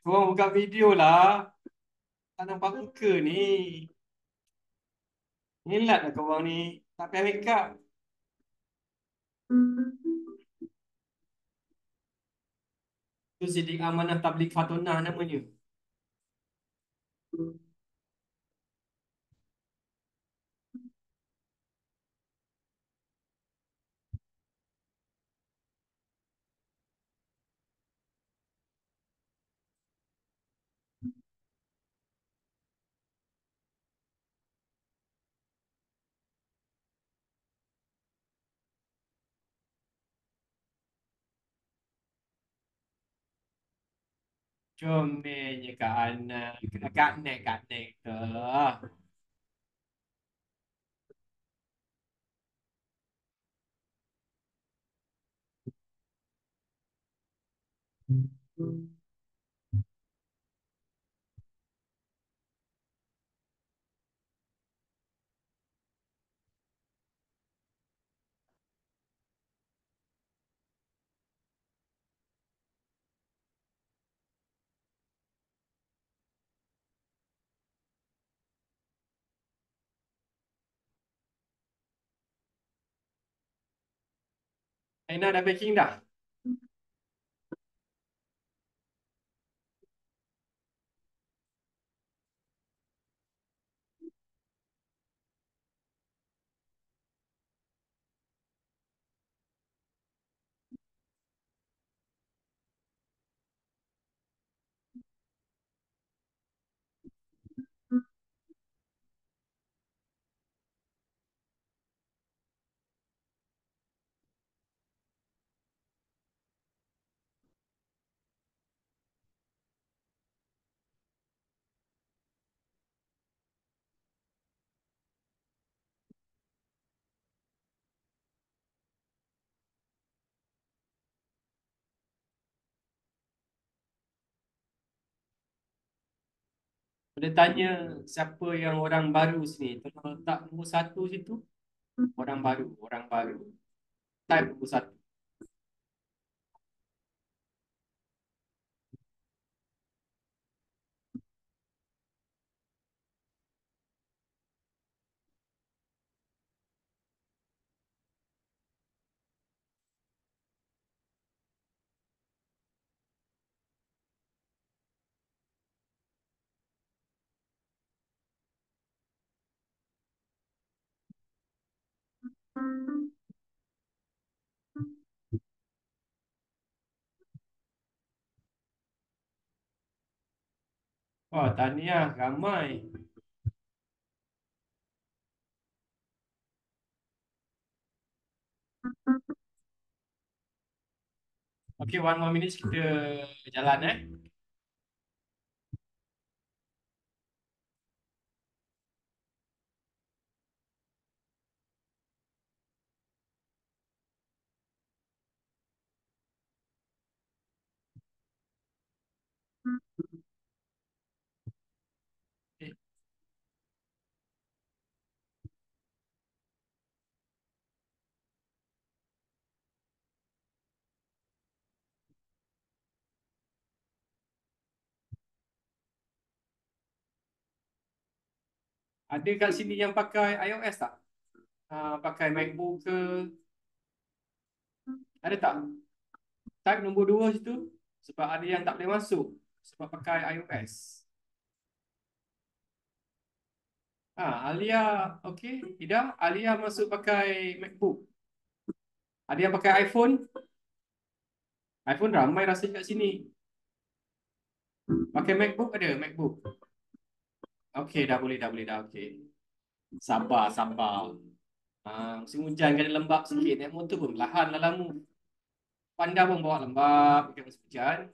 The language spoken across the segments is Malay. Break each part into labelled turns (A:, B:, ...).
A: Korang buka video lah. Tak nampak muka ni. Nyelat lah korang ni. Tak payah make up. Tu Siddiq Amanah Tabligh Fatona namanya. Comelnya Kak Ana. Kak Nek ke. Aina dah baking dah? Boleh tanya siapa yang orang baru sini. Tolong letak nombor satu situ. Orang baru, orang baru. Type nombor satu. Oh, tahniah. Ramai. Okay, one more minute kita jalan eh. Ada kat sini yang pakai iOS tak? Pakai MacBook ke? Ada tak? Type nombor 2 situ. Sebab ada yang tak boleh masuk. Sebab pakai iOS. Alia, okay. Ida, Alia masuk pakai MacBook. Ada yang pakai iPhone? iPhone ramai rasa kat sini. Pakai MacBook ada, MacBook. Okay, dah boleh dah. Okay. Sabar, sabar. Musim hujan kan lembab sikit. Naik motor pun perlahan lah lama. Panda pun bawa lembab. Pakai musim hujan.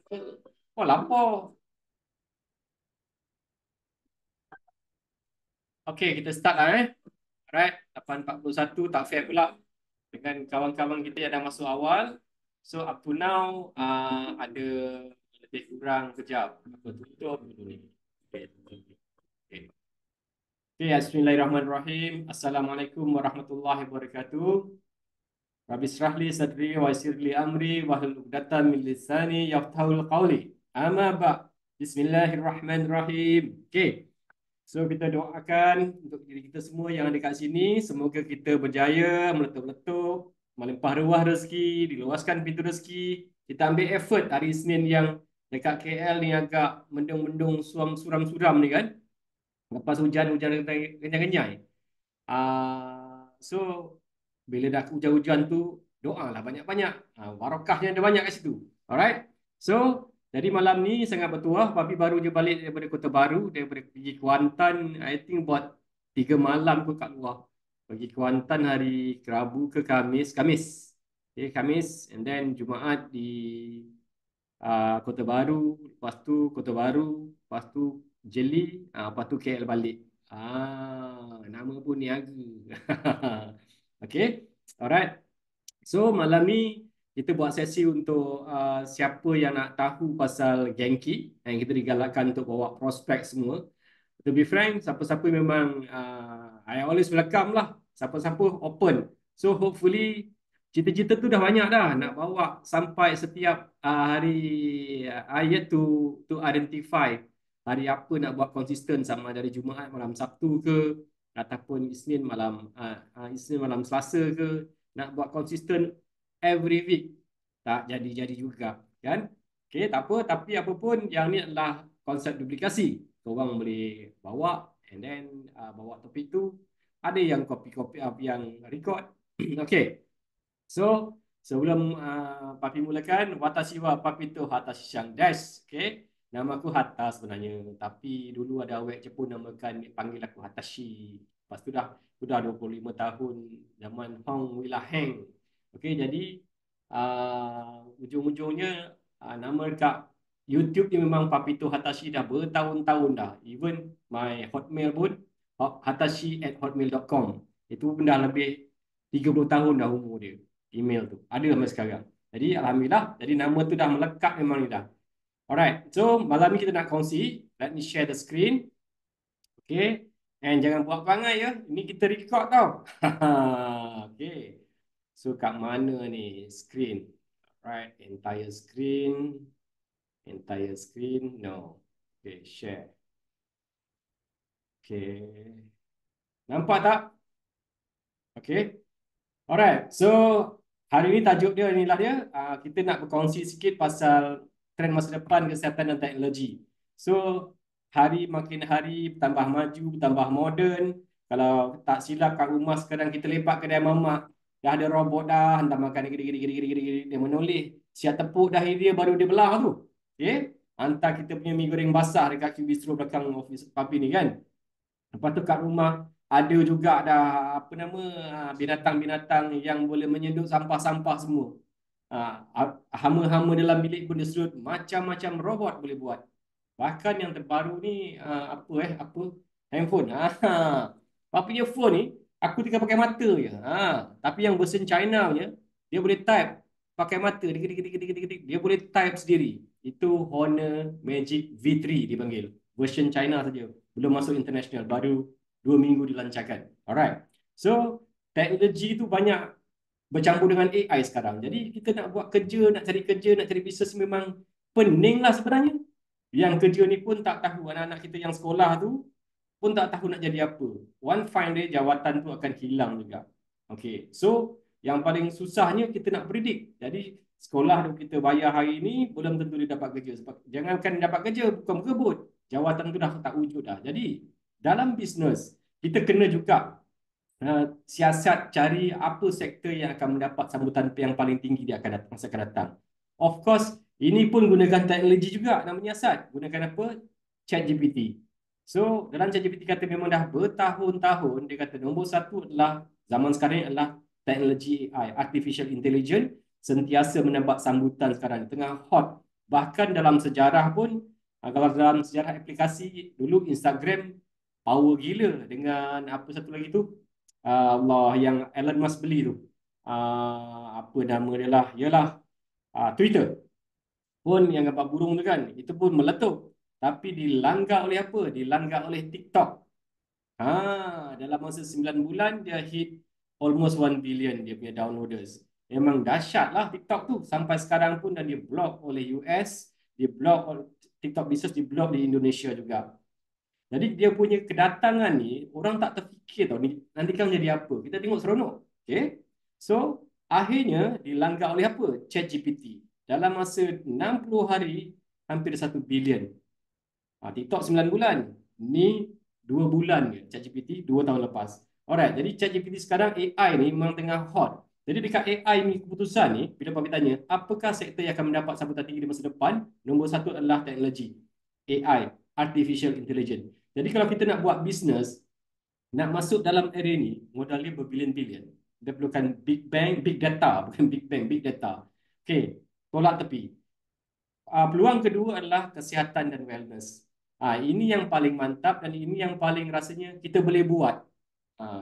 A: Oh, lapar. Okay, kita start lah Alright, 8:41 tak fair pula dengan kawan-kawan kita yang dah masuk awal. So up to now ada lebih kurang kejap. Aku tutup dulu ni. Okay. Okay. Okay, Bismillahirrahmanirrahim. Assalamualaikum warahmatullahi wabarakatuh. Rabbi shrah li sadri wa yassir li amri wahlul 'uqdatam min lisani yafqahul qawli. Amma ba' Bismillahirrahmanirrahim. Okay. So kita doakan untuk diri kita semua yang ada kat sini. Semoga kita berjaya meletup-letup, melimpah ruah rezeki, diluaskan pintu rezeki. Kita ambil effort hari Isnin yang dekat KL ni agak mendung-mendung, suram-suram ni kan. Lepas hujan-hujan kenyai-kenyai. So bila dah hujan-hujan tu doalah banyak-banyak. Barakahnya ada banyak kat situ. Alright. So jadi malam ni sangat bertuah. Papi baru je balik daripada Kota Baru, daripada pergi Kuantan. I think buat 3 malam kot kat luar. Pergi Kuantan hari Rabu ke Kamis. Okay, Kamis and then Jumaat di Kota Baru, lepas tu Kota Baru, lepas tu Jeli, lepas tu KL balik. Nama pun niaga. Okay, alright. So malam ni kita buat sesi untuk siapa yang nak tahu pasal Genki yang kita digalakkan untuk bawa prospek semua. To be frank, siapa-siapa memang I always welcome lah. Siapa-siapa open. So hopefully cita-cita tu dah banyak dah nak bawa sampai setiap hari. I yet to identify hari apa nak buat konsisten, sama dari Jumaat malam Sabtu ke ataupun Isnin malam Selasa ke, nak buat konsisten every week. Tak jadi-jadi juga kan. Okay, tak apa, tapi apa pun yang ni adalah konsep duplikasi. Korang boleh bawa and then bawa topik tu. Ada yang copy yang record. Okay. So sebelum Papi mulakan, watashi wa Papito Hatashi Shang Desu. Okay. Nama aku Hatta sebenarnya. Tapi dulu ada awek Jepun namakan, panggil aku Hatashi. Lepas tu dah 25 tahun zaman Hong Willa Heng. Okay, jadi ujung-ujungnya nama dekat YouTube ni memang Papito Hatashi dah bertahun-tahun dah. Even my Hotmail pun hatashi@hotmail.com. Itu pun dah lebih 30 tahun dah umur dia. Email tu ada sampai sekarang. Jadi alhamdulillah, jadi nama tu dah melekat memang ni dah. Alright, so malam ni kita nak kongsi. Let me share the screen. Okay, and jangan buat perangai ya. Ini kita record tau. Okay. So kat mana ni screen? Right, entire screen. Entire screen. No. Okay, share. Okay. Nampak tak? Okay. Alright. So hari ni tajuk dia inilah dia. Kita nak berkongsi sikit pasal trend masa depan kesihatan dan teknologi. So hari makin hari bertambah maju, bertambah moden. Kalau tak silap kat rumah sekarang kita lepak kedai mamak, dah ada robot dah, hantar makan gini, dia menoleh. Siap tepuk dahi dia baru dia belah tu. Okay? Hantar kita punya mi goreng basah dekat QB bistro belakang office papi ni kan. Lepas tu kat rumah ada juga dah apa nama binatang-binatang yang boleh menyedut sampah-sampah semua. Hama-hama dalam bilik pun dia sedut, macam-macam robot boleh buat. Bahkan yang terbaru ni apa handphone. Apa punya phone ni aku tinggal pakai mata je. Tapi yang version China punya dia boleh type pakai mata, dia boleh type sendiri. Itu Honor Magic V3 dipanggil. Version China saja. Belum masuk international, baru 2 minggu dilancarkan. Alright. So teknologi itu banyak bercampur dengan AI sekarang. Jadi kita nak buat kerja, nak cari kerja, nak cari bisnes memang pening lah sebenarnya. Yang kerja ni pun tak tahu, anak-anak kita yang sekolah tu pun tak tahu nak jadi apa. One fine day jawatan tu akan hilang juga. Okay, so yang paling susahnya kita nak predict. Jadi sekolah tu kita bayar hari ni belum tentu dia dapat kerja. Sebab jangankan dapat kerja, bukan berebut. Jawatan tu dah tak wujud dah. Jadi dalam bisnes kita kena juga siasat cari apa sektor yang akan mendapat sambutan yang paling tinggi dia akan datang, masa akan datang. Of course, ini pun gunakan teknologi juga nak menyiasat. Gunakan apa? ChatGPT. So, dalam ChatGPT kata memang dah bertahun-tahun, dia kata nombor satu adalah zaman sekarang ni adalah teknologi AI, Artificial Intelligence, sentiasa mendapat sambutan sekarang, tengah hot. Bahkan dalam sejarah pun, kalau dalam sejarah aplikasi, dulu Instagram power gila dengan apa satu lagi tu, Allah yang Elon Musk beli tu. Apa nama dia lah? Yalah, Twitter. Pun yang gambar burung tu kan, itu pun meletup. Tapi dilanggar oleh apa? Dilanggar oleh TikTok. Dalam masa 9 bulan dia hit almost 1 billion dia punya downloaders. Memang dahsyat lah TikTok tu. Sampai sekarang pun dan dia block oleh US, dia block oleh TikTok Business di blog di Indonesia juga. Jadi dia punya kedatangan ni orang tak terfikir tau ni nanti kan jadi apa. Kita tengok seronok. Okay. So akhirnya dilanggar oleh apa? ChatGPT. Dalam masa 60 hari hampir 1 bilion. TikTok 9 bulan. Ni 2 bulan ke ChatGPT 2 tahun lepas. Alright, jadi ChatGPT sekarang AI ni memang tengah hot. Jadi dekat AI ni keputusan ni bila Pak tanya, apakah sektor yang akan mendapat sambutan tinggi di masa depan? Nombor satu adalah teknologi. AI, Artificial Intelligence. Jadi kalau kita nak buat bisnes, nak masuk dalam area ni, modal dia berbilion-bilion. Dia perlukan big bang, big data, bukan big bang, big data. Okay, tolak tepi. Peluang kedua adalah kesihatan dan wellness. Ini yang paling mantap dan ini yang paling rasanya kita boleh buat.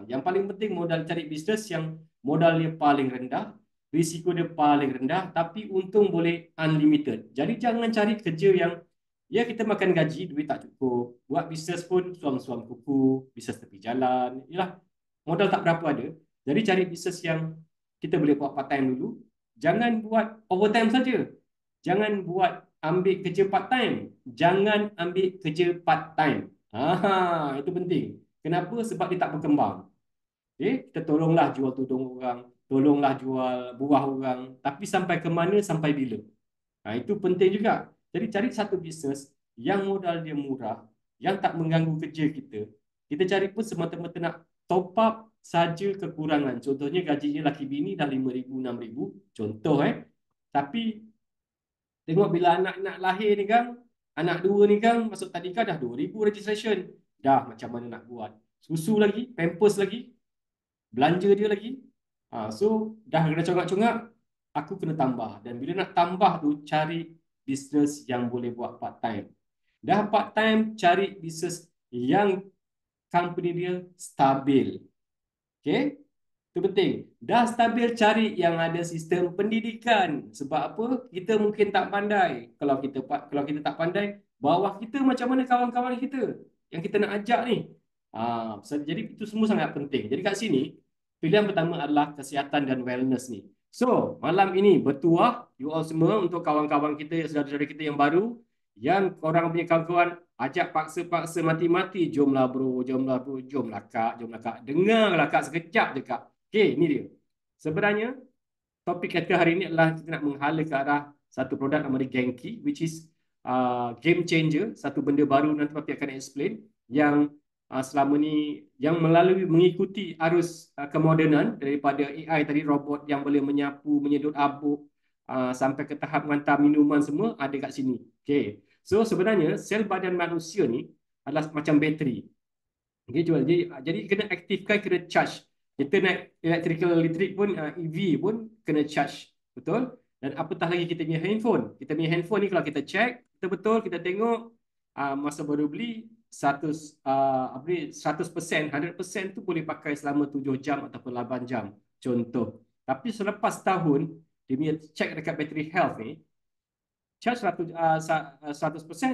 A: Yang paling penting modal cari bisnes yang modal dia paling rendah, risiko dia paling rendah, tapi untung boleh unlimited. Jadi jangan cari kerja yang ya kita makan gaji, duit tak cukup. Buat bisnes pun suam-suam kuku, bisnes tepi jalan. Yalah, modal tak berapa ada. Jadi cari bisnes yang kita boleh buat part time dulu. Jangan buat overtime saja. Jangan buat ambil kerja part time. Jangan ambil kerja part time. Itu penting. Kenapa? Sebab dia tak berkembang. Okay? Kita tolonglah jual tudung orang, tolonglah jual buah orang, tapi sampai ke mana, sampai bila? Itu penting juga. Jadi cari satu bisnes yang modal dia murah, yang tak mengganggu kerja kita. Kita cari pun semata-mata nak top up saja kekurangan. Contohnya gajinya laki bini dah 5,000, 6,000. Contoh Tapi tengok bila anak-anak lahir ni kan, anak dua ni kan masuk tadika dah 2,000 registration. Dah macam mana nak buat? Susu lagi, pampers lagi, belanja dia lagi. So dah kena congak-congak, aku kena tambah. Dan bila nak tambah tu, cari bisnes yang boleh buat part time. Dah part time, cari bisnes yang company dia stabil. Okay? Itu penting. Dah stabil, cari yang ada sistem pendidikan. Sebab apa? Kita mungkin tak pandai. Kalau kita tak pandai, bawah kita macam mana kawan-kawan kita yang kita nak ajak ni. Jadi itu semua sangat penting. Jadi kat sini, pilihan pertama adalah kesihatan dan wellness ni. So, malam ini bertuah you all semua untuk kawan-kawan kita, saudara-saudara kita yang baru, yang korang punya kawan-kawan ajak paksa-paksa mati-mati. Jomlah bro, jomlah bro, jomlah kak, jomlah kak. Dengarlah kak sekejap je kak. Okay, ini dia. Sebenarnya, topik kita hari ini adalah kita nak menghala ke arah satu produk nama dia Genki, which is game changer, satu benda baru nanti Papi akan explain, yang selama ni, yang melalui mengikuti arus kemodernan daripada AI tadi, robot yang boleh menyapu, menyedut habuk, sampai ke tahap menghantar minuman semua ada kat sini. Okay. So sebenarnya, sel badan manusia ni adalah macam bateri. Okay, jadi kena aktifkan, kena charge. Kita naik electrical listrik pun, EV pun kena charge. Betul? Dan apatah lagi kita punya handphone. Kita punya handphone ni kalau kita check, betul-betul kita tengok masa baru beli 100%, 100% tu boleh pakai selama 7 jam ataupun 8 jam. Contoh. Tapi selepas tahun, dia punya check dekat battery health ni, charge 100%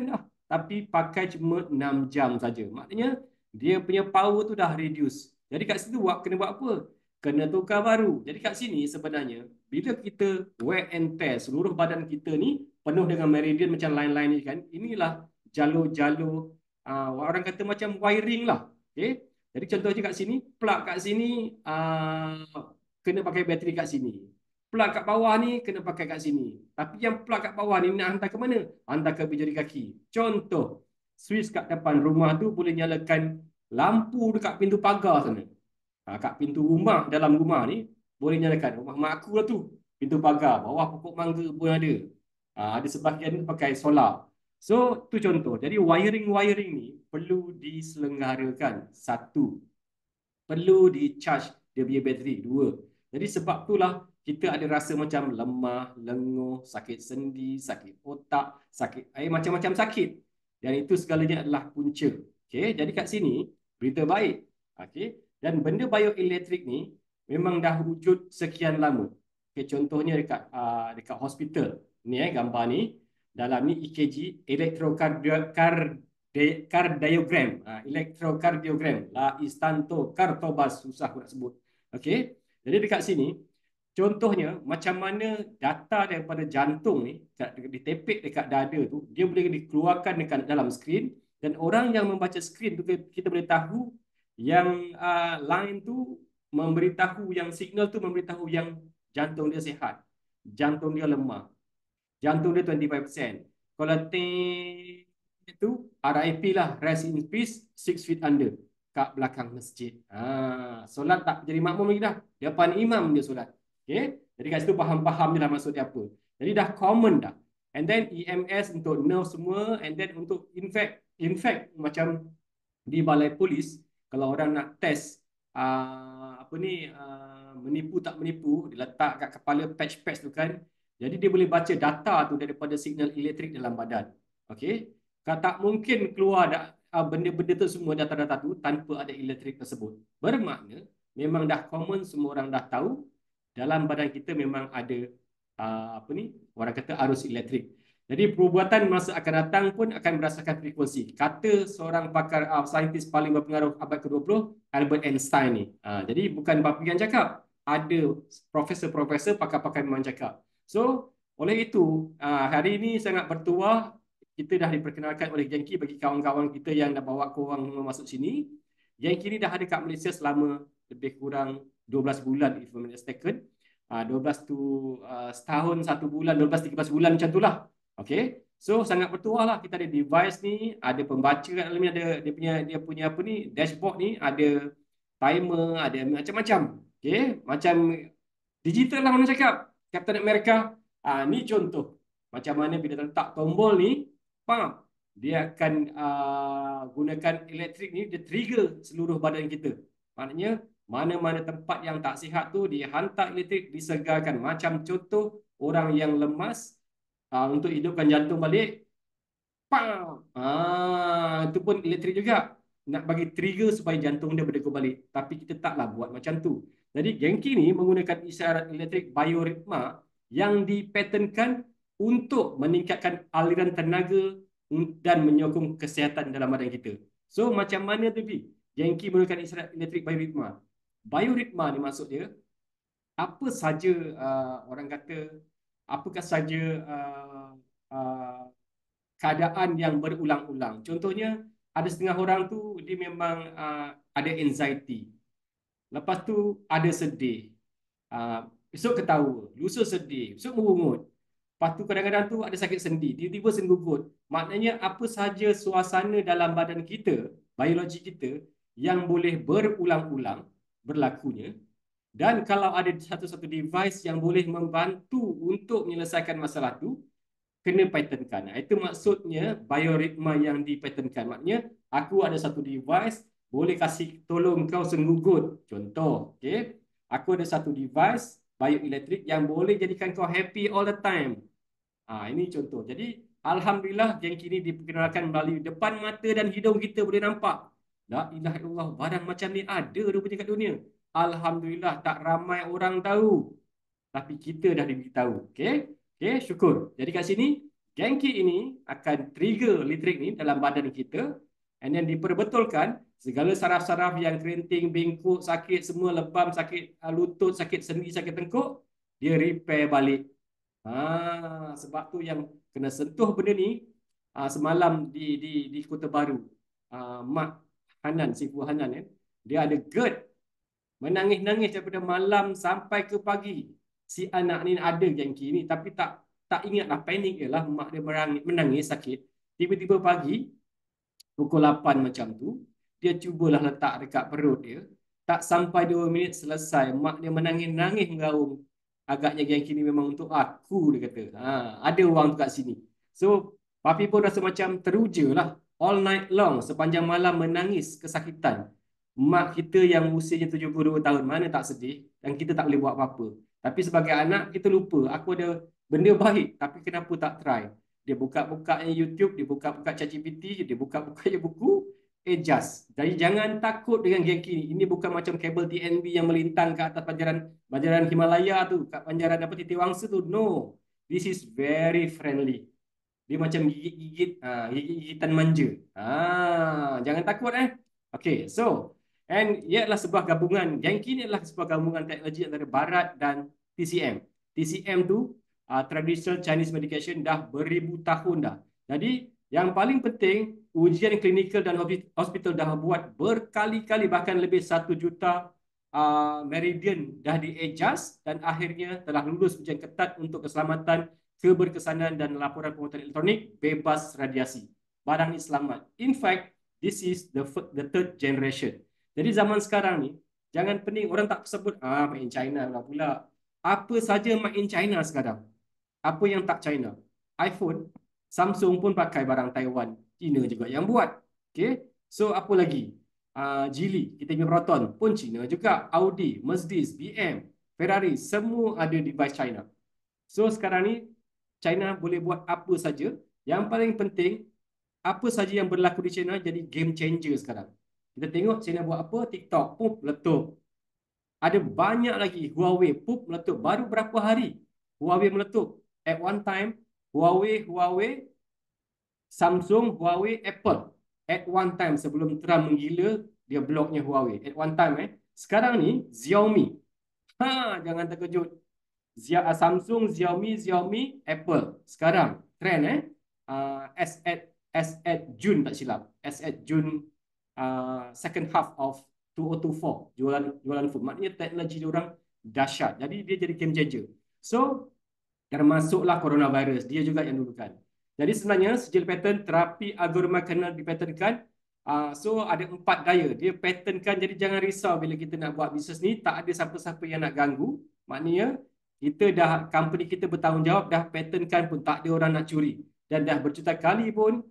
A: dah. Tapi pakai cuma 6 jam saja. Maknanya, dia punya power tu dah reduce. Jadi kat situ kena buat apa? Kena tukar baru. Jadi kat sini sebenarnya, bila kita wear and tear, seluruh badan kita ni penuh dengan meridian macam line-line ni kan, inilah jalur-jalur, orang kata macam wiring lah. Okay? Jadi contohnya kat sini, plug kat sini, kena pakai bateri kat sini. Plug kat bawah ni kena pakai kat sini. Tapi yang plug kat bawah ni nak hantar ke mana? Hantar ke jari kaki. Contoh, switch kat depan rumah tu boleh nyalakan lampu dekat pintu pagar sana. Kat pintu rumah, dalam rumah ni boleh nyalakan. Rumah mak aku lah tu. Pintu pagar, bawah pokok mangga pun ada. Ada sebahagian pakai solar. So, tu contoh. Jadi wiring-wiring ni perlu diselenggarakan. Satu, perlu di-charge dia punya bateri. Dua, jadi sebab itulah kita ada rasa macam lemah, lenguh, sakit sendi, sakit otak, sakit macam-macam sakit. Dan itu segalanya adalah punca. Okay? Jadi kat sini, berita baik. Okay? Dan benda bioelektrik ni memang dah wujud sekian lama. Okay, contohnya dekat hospital. Ni gambar ni. Dalam ni EKG, electrocardiogram. Electrocardiogram. La Istanto Kartobas. Susah aku nak sebut. Okay? Jadi dekat sini, Contohnya, macam mana data daripada jantung ni ditepek dekat dada tu, dia boleh dikeluarkan dekat dalam skrin, dan orang yang membaca skrin tu kita boleh tahu yang line tu memberitahu, yang signal tu memberitahu yang jantung dia sihat, jantung dia lemah, jantung dia 25%. Kalau itu RIP lah, rest in peace, 6 feet under, kat belakang masjid. Solat tak jadi makmum lagi dah. Dia depan imam dia solat. Okay? Jadi kat situ faham-faham je lah maksud dia apa. Jadi dah common dah. And then EMS untuk nerve semua, and then untuk in fact macam di balai polis, kalau orang nak test apa ni, menipu tak menipu, dia letak kat kepala patch tu kan. Jadi dia boleh baca data tu daripada signal elektrik dalam badan. Okey. Tak mungkin keluar benda-benda tu semua, data-data tu tanpa ada elektrik tersebut. Bermakna memang dah common, semua orang dah tahu dalam badan kita memang ada apa ni, orang kata arus elektrik. Jadi perubatan masa akan datang pun akan berdasarkan frekuensi. Kata seorang pakar saintis paling berpengaruh abad ke-20, Albert Einstein ni. Jadi bukan papi yang cakap, ada profesor-profesor, pakar-pakar memang cakap. So, oleh itu, hari ini sangat bertuah, kita dah diperkenalkan oleh Genki bagi kawan-kawan kita yang dah bawa korang masuk sini. Genki ni dah ada kat Malaysia selama lebih kurang 12 bulan, if I'm not mistaken. 12 tu setahun, 1 bulan, 12-13 bulan macam tu lah. Okay, so sangat bertuah lah, kita ada device ni, ada pembaca kat dalam ni, ada dia punya apa ni, dashboard ni, ada timer, ada macam-macam. Okay, macam digital lah orang cakap, Captain America. Ni contoh macam mana bila letak tombol ni, pam, dia akan gunakan elektrik ni, dia trigger seluruh badan kita. Maknanya mana-mana tempat yang tak sihat tu dia hantar elektrik, disegarkan. Macam contoh orang yang lemas, untuk hidupkan jantung balik, pam, itu pun elektrik juga, nak bagi trigger supaya jantung dia berdegup balik. Tapi kita taklah buat macam tu. Jadi Genki ni menggunakan isyarat elektrik bioritma yang dipatentkan untuk meningkatkan aliran tenaga dan menyokong kesihatan dalam badan kita. So macam mana tu Bi? Genki menggunakan isyarat elektrik bioritma. Bioritma ni maksud dia, apa saja orang kata, apakah saja uh, keadaan yang berulang-ulang. Contohnya, ada setengah orang tu dia memang ada anxiety. Lepas tu ada sedih. Esok ketawa, lusa sedih, esok merungut. Lepas tu kadang-kadang tu ada sakit sendi, tiba-tiba senggugut. Maknanya apa sahaja suasana dalam badan kita, biologi kita, yang boleh berulang-ulang berlakunya. Dan kalau ada satu-satu device yang boleh membantu untuk menyelesaikan masalah tu, kena patentkan. Itu maksudnya bioritma yang dipatentkan. Maknanya aku ada satu device boleh kasih tolong kau senggugut. Contoh, okay? Aku ada satu device bioelektrik yang boleh jadikan kau happy all the time. Ini contoh. Jadi alhamdulillah yang kini diperkenalkan melalui depan mata dan hidung kita boleh nampak. La ilaha illallah, barang macam ni ada rupanya kat dunia. Alhamdulillah tak ramai orang tahu, tapi kita dah diberitahu. Okey? Okey, syukur. Jadi kat sini Genki ini akan trigger listrik ni dalam badan kita, and then diperbetulkan segala saraf-saraf yang kerinting, bengkok, sakit, semua lebam, sakit lutut, sakit sendi, sakit tengkuk, dia repair balik. Sebab tu yang kena sentuh benda ni semalam di Kota Baru. Mak Hanan, Sifu Hanan ya, dia ada GERD, menangis-nangis daripada malam sampai ke pagi. Si anak ni ada Genki ni, tapi tak ingatlah, panik je lah, mak dia menangis sakit. Tiba-tiba pagi pukul 8 macam tu, dia cubalah letak dekat perut dia. Tak sampai 2 minit selesai, mak dia menangis-nangis meraung. Agaknya Genki ni memang untuk aku, dia kata. Ada orang tu kat sini. So, papi pun rasa macam teruja lah. All night long, sepanjang malam menangis kesakitan. Mak kita yang usianya 72 tahun, mana tak sedih, dan kita tak boleh buat apa-apa. Tapi sebagai anak, kita lupa. Aku ada benda baik, tapi kenapa tak try? Dia buka-buka YouTube, dia buka-buka ChatGPT, dia buka-buka buku, adjust. Jadi jangan takut dengan Genki ni. Ini bukan macam kabel TNB yang melintang ke atas banjaran Himalaya tu, kat banjaran apa Titi Wangsa tu. No. This is very friendly. Dia macam gigit-gigit, gigit-gigitan manja. Jangan takut Okay, so, and ia adalah sebuah gabungan. Genki ni adalah sebuah gabungan teknologi antara barat dan TCM. TCM tu traditional Chinese medication dah beribu tahun dah. Jadi yang paling penting, ujian klinikal dan hospital dah buat berkali-kali, bahkan lebih 1 juta meridian dah di-adjust dan akhirnya telah lulus ujian ketat untuk keselamatan, keberkesanan dan laporan pengurutan elektronik bebas radiasi. Barang ni selamat. In fact, this is the third generation. Jadi zaman sekarang ni, jangan pening orang tak sebut made in China lah pula. Apa saja made in China sekarang. Apa yang tak China? iPhone, Samsung pun pakai barang Taiwan. China juga yang buat. Okay. So apa lagi? Geely, kita punya Proton pun China juga. Audi, Mercedes, BM, Ferrari, semua ada device China. So sekarang ni China boleh buat apa saja. Yang paling penting, apa saja yang berlaku di China jadi game changer sekarang. Kita tengok China buat apa, TikTok pun meletup. Ada banyak lagi, Huawei pun meletup. Baru berapa hari Huawei meletup. At one time, Huawei, Samsung, Huawei, Apple. At one time sebelum Trump menggila, dia bloknya Huawei. At one time Sekarang ni Xiaomi. Jangan terkejut. Samsung, Xiaomi, Apple. Sekarang trend as at June tak silap. As at June second half of 2024 jualan phone. Maknanya teknologi dia orang dahsyat. Jadi dia jadi game changer. So termasuklah coronavirus, dia juga yang dulukan. Jadi sebenarnya sijil paten terapi algoritma kernel dipatenkan. So ada 4 daya. Dia patenkan, jadi jangan risau bila kita nak buat bisnes ni, tak ada siapa-siapa yang nak ganggu. Maknanya kita dah, company kita bertanggungjawab, dah patenkan pun tak ada orang nak curi. Dan dah berjuta kali pun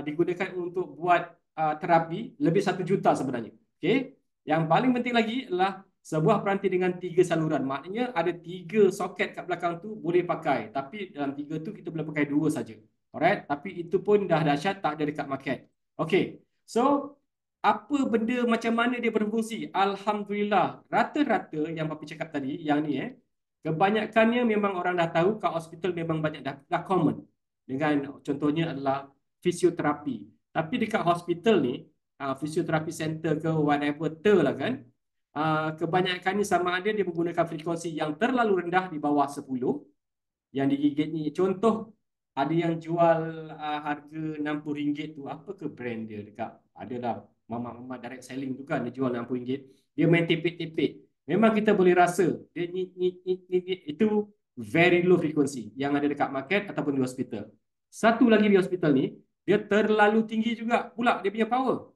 A: digunakan untuk buat terapi, lebih 1 juta sebenarnya. Okay? Yang paling penting lagi adalah sebuah peranti dengan 3 saluran. Maknanya ada 3 soket kat belakang tu boleh pakai. Tapi dalam 3 tu kita boleh pakai 2 saja. Alright? Tapi itu pun dah dahsyat, tak ada dekat market. Okay. So, apa benda macam mana dia berfungsi? Alhamdulillah. Rata-rata yang Papi cakap tadi, yang ni kebanyakannya memang orang dah tahu, kat hospital memang banyak dah common. Dengan contohnya adalah fisioterapi. Tapi dekat hospital ni, fisioterapi center ke whatever lah kan, kebanyakannya sama ada dia menggunakan frekuensi yang terlalu rendah di bawah 10 yang digigit ni. Contoh, ada yang jual harga RM60 tu, apa ke brand dia dekat, adalah mama-mama direct selling tu kan, dia jual RM60, dia main tipik-tipik. Memang kita boleh rasa dia itu very low frekuensi yang ada dekat market ataupun di hospital. Satu lagi di hospital ni, dia terlalu tinggi juga pula dia punya power.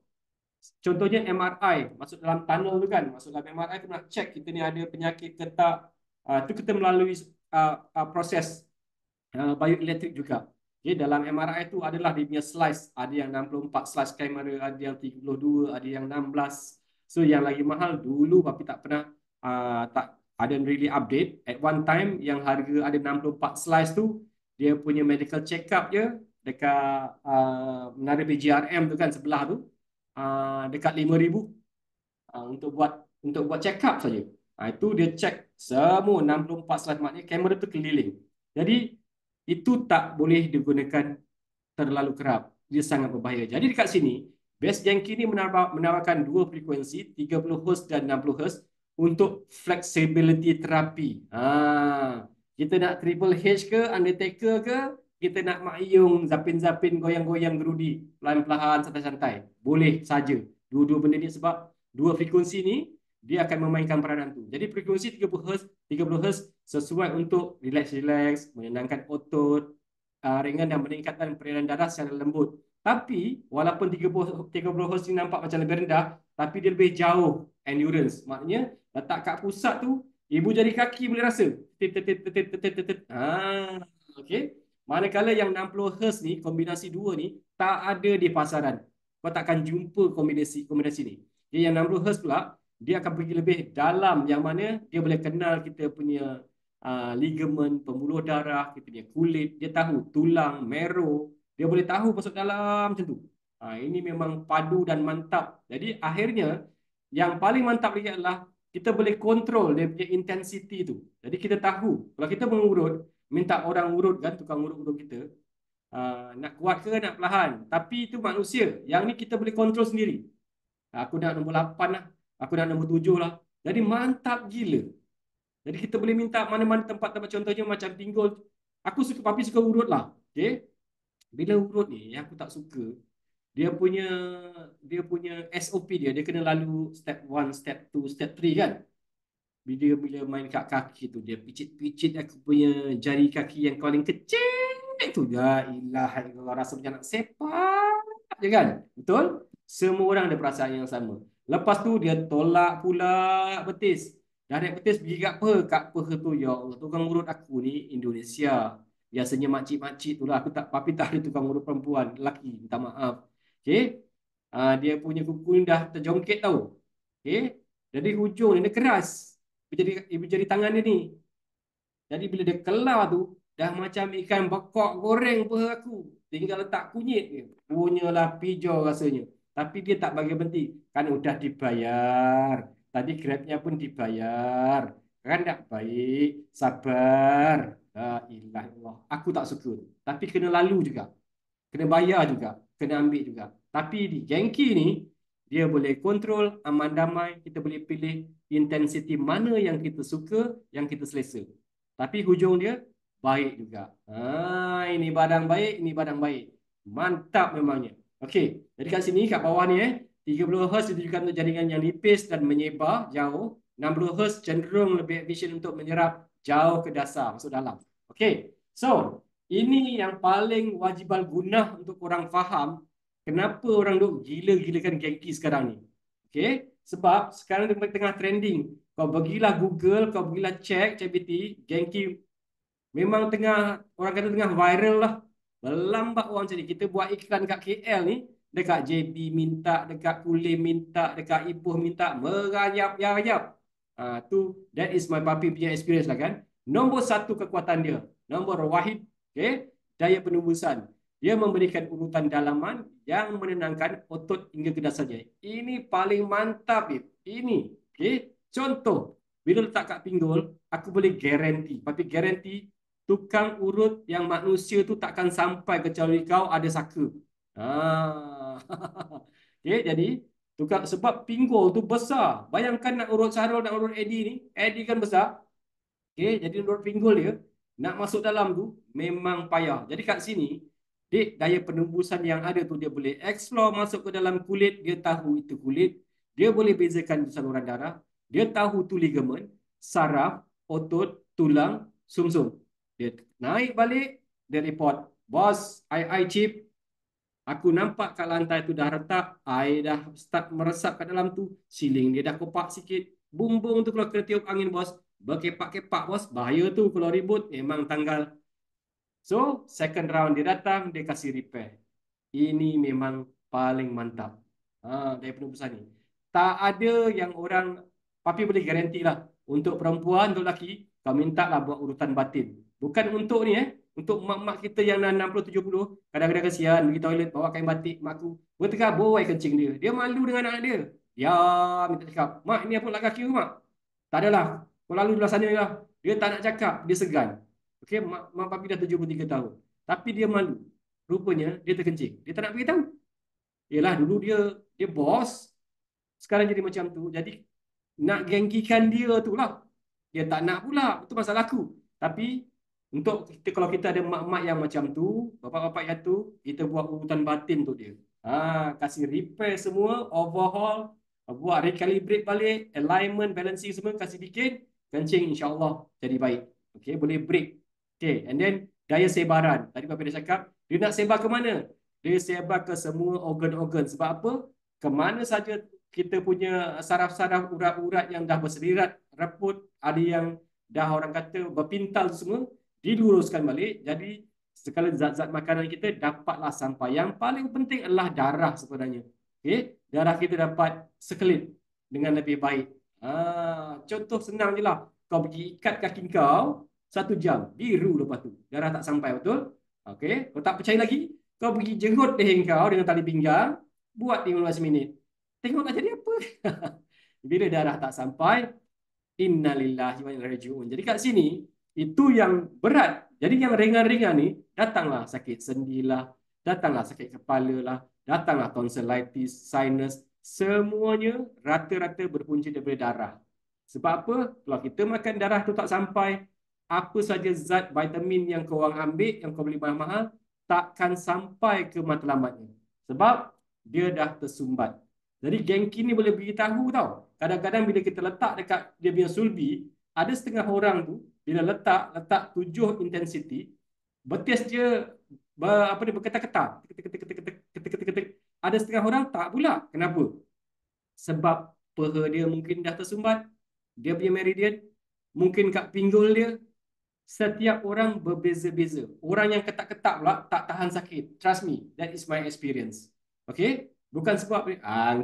A: Contohnya MRI, masuk dalam tunnel tu kan, masuk dalam MRI tu nak check kita ni ada penyakit ke tak. Tu kita melalui proses bioelektrik juga. Okay, dalam MRI tu adalah dia punya slice, ada yang 64 slice kamera, ada yang 32, ada yang 16. So yang lagi mahal dulu tapi tak pernah tak ada really update. At one time yang harga ada 64 slice tu, dia punya medical check up je dekat menara BGRM tu kan sebelah tu, dekat 5,000 untuk buat check up saja. Itu dia check semua 64 slide, maknanya kamera tu keliling. Jadi itu tak boleh digunakan terlalu kerap. Dia sangat berbahaya. Jadi dekat sini, Best Yankee ni menawarkan 2 frekuensi, 30 Hz dan 60 Hz untuk flexibility terapi. Kita nak Triple H ke, Undertaker ke, kita nak Mak Iyung, zapin-zapin, goyang-goyang gerudi, pelan-pelan, santai-santai. Boleh saja. Dua-dua benda ni sebab 2 frekuensi ni, dia akan memainkan peranan tu. Jadi frekuensi 30 Hz sesuai untuk relax-relax, menenangkan otot, ringan dan meningkatkan peredaran darah secara lembut. Tapi walaupun 30 Hz ni nampak macam lebih rendah, tapi dia lebih jauh endurance. Maknanya letak kat pusat tu, ibu jari kaki boleh rasa. Okay. Manakala yang 60 Hz ni, kombinasi 2 ni, tak ada di pasaran. Kau takkan jumpa kombinasi ni. Jadi yang 60 Hz pula, dia akan pergi lebih dalam, yang mana dia boleh kenal kita punya ligamen, pembuluh darah, kita punya kulit, dia tahu tulang, marrow, dia boleh tahu masuk dalam macam tu. Ini memang padu dan mantap. Jadi akhirnya, yang paling mantap lagi adalah kita boleh kontrol dia punya intensity tu. Jadi kita tahu, kalau kita mengurut, minta orang urut kan, tukang urut-urut kita, nak kuat ke nak perlahan. Tapi itu manusia. Yang ni kita boleh kontrol sendiri. Aku nak nombor 8 lah. Aku nak nombor 7 lah. Jadi mantap gila.
B: Jadi kita boleh minta mana-mana tempat-tempat, contohnya macam pinggul. Papi suka urut lah. Okay? Bila urut ni, yang aku tak suka, dia punya dia punya SOP dia kena lalu step 1, step 2, step 3 kan. Bila main kat kaki tu, dia picit-picit aku punya jari kaki yang paling kecil tu. Ya ilah, rasa macam nak sepak je kan. Betul? Semua orang ada perasaan yang sama. Lepas tu dia tolak pula betis. Dah naik betis pergi kat peha. Kat peha tu, ya Allah, tukang urut aku ni Indonesia. Biasanya makcik-makcik tu lah. Papi tak ada tukang urut perempuan, lelaki. Minta maaf. Okay? Dia punya kuku ni dah terjongkit tau. Okay? Jadi hujung ni dia keras. Ibu jari tangan dia ni. Jadi bila dia kelar tu, dah macam ikan bekok goreng peha aku. Tinggal letak kunyit dia. Punyalah pijau rasanya. Tapi dia tak bagi berhenti. Kan udah dibayar. Tadi Grabnya pun dibayar. Kan tak baik. Sabar. La ilah Allah. Aku tak suka. Tapi kena lalu juga. Kena bayar juga. Kena ambil juga. Tapi di Genki ni, dia boleh kontrol aman damai. Kita boleh pilih intensiti mana yang kita suka, yang kita selesa. Tapi hujung dia baik juga. Ini barang baik, ini barang baik. Mantap memangnya. Okey, jadi kat sini, kat bawah ni 30 Hz ditujukan untuk jaringan yang nipis dan menyebar jauh. 60 Hz cenderung lebih efisien untuk menyerap jauh ke dasar, masuk dalam. Okey, so ini yang paling wajibal gunah untuk orang faham kenapa orang duk gila-gilakan Genki sekarang ni. Okey, sebab sekarang dia tengah trending. Kau pergilah Google, kau pergilah check ChatGPT, Genki memang tengah, orang kata tengah viral lah. Berlambak orang jadi. Kita buat iklan kat KL ni, dekat JB minta, dekat Kulim minta, dekat Ipoh minta, merayap-rayap. That is my papi punya experience lah kan. Nombor satu kekuatan dia. Nombor wahid, okay, daya penembusan. Dia memberikan urutan dalaman yang menenangkan otot hingga ke dasarnya. Ini paling mantap, ini. Okay. Contoh, bila letak kat pinggul, aku boleh garanti. Papi garanti tukang urut yang manusia tu takkan sampai kecuali kau ada saka. Ah. Okay, jadi sebab pinggul tu besar. Bayangkan nak urut Sarul, nak urut Eddie ni. Eddie kan besar. Okay, jadi urut pinggul dia nak masuk dalam tu memang payah. Jadi kat sini, daya penembusan yang ada tu dia boleh explore masuk ke dalam kulit, dia tahu itu kulit, dia boleh bezakan itu saluran darah, dia tahu tu ligamen, saraf, otot, tulang, sumsum. Dia naik balik, dia report, bos, I chip, aku nampak kat lantai tu dah retak, air dah start meresap kat dalam tu, siling dia dah kopak sikit, bumbung tu kalau kena tiup angin bos, berkepak-kepak bos, bahaya tu kalau ribut, memang tanggal. So, second round dia datang, dia kasih repair. Ini memang paling mantap. Dari penembusan ni. Tak ada yang orang, papi boleh garanti lah. Untuk perempuan, untuk lelaki, kau minta lah buat urutan batin. Bukan untuk ni untuk mak-mak kita yang 60-70, kadang-kadang kesian, pergi toilet, bawa kain batik, mak aku. Bertengah bowai kencing dia. Dia malu dengan anak dia. Ya, minta cakap, mak ni apa lah kaki tu mak? Tak adalah. Kau lalu di belah sana lah. Dia tak nak cakap, dia segan. Okey, mak papi dah 73 tahun. Tapi dia malu. Rupanya dia terkencing. Dia tak nak beritahu. Yelah, dulu dia bos, sekarang jadi macam tu. Jadi nak genggikan dia tu lah. Dia tak nak pula. Itu masalah aku. Tapi untuk kita, kalau kita ada mak-mak yang macam tu, bapak-bapak yang tu, kita buat urutan batin tu dia. Kasih repair semua, overhaul, buat recalibrate balik, alignment, balancing semua, kasih bikin, kencing insya-Allah jadi baik. Okay, boleh break. Okay, and then daya sebaran. Tadi Bapak dah cakap, dia nak sebar ke mana? Dia sebar ke semua organ-organ. Sebab apa? Ke mana saja kita punya saraf-saraf urat-urat yang dah berserirat, reput, ada yang dah orang kata berpintal semua, diluruskan balik. Jadi segala zat-zat makanan kita dapatlah sampai. Yang paling penting adalah darah sebenarnya. Okay? Darah kita dapat sekelip dengan lebih baik. Contoh senang je lah. Kau pergi ikat kaki kau 1 jam, biru lepas tu. Darah tak sampai, betul? Okay? Kau tak percaya lagi? Kau pergi jenggot leher kau dengan tali pinggang, buat 15 minit. Tengok nak jadi apa? Bila darah tak sampai, innalillahi wa inna ilaihi raji'un. Jadi kat sini, itu yang berat. Jadi yang ringan-ringan ni, datanglah sakit sendi lah, datanglah sakit kepala lah, datanglah tonsillitis, sinus, semuanya rata-rata berpunca daripada darah. Sebab apa? Kalau kita makan darah tu tak sampai, apa saja zat vitamin yang kau orang ambil, yang kau beli mahal-mahal, takkan sampai ke matlamatnya. Sebab dia dah tersumbat. Jadi Genki ni boleh beritahu tau. Kadang-kadang bila kita letak dekat dia punya sulbi, ada setengah orang tu, bila letak 7 intensity, betis dia apa dia bergetar-getar. Ketik. Ada setengah orang tak pula. Kenapa? Sebab peha dia mungkin dah tersumbat, dia punya meridian, mungkin kat pinggul dia. Setiap orang berbeza-beza. Orang yang ketak-ketak pula tak tahan sakit. Trust me, that is my experience. Okay? Bukan sebab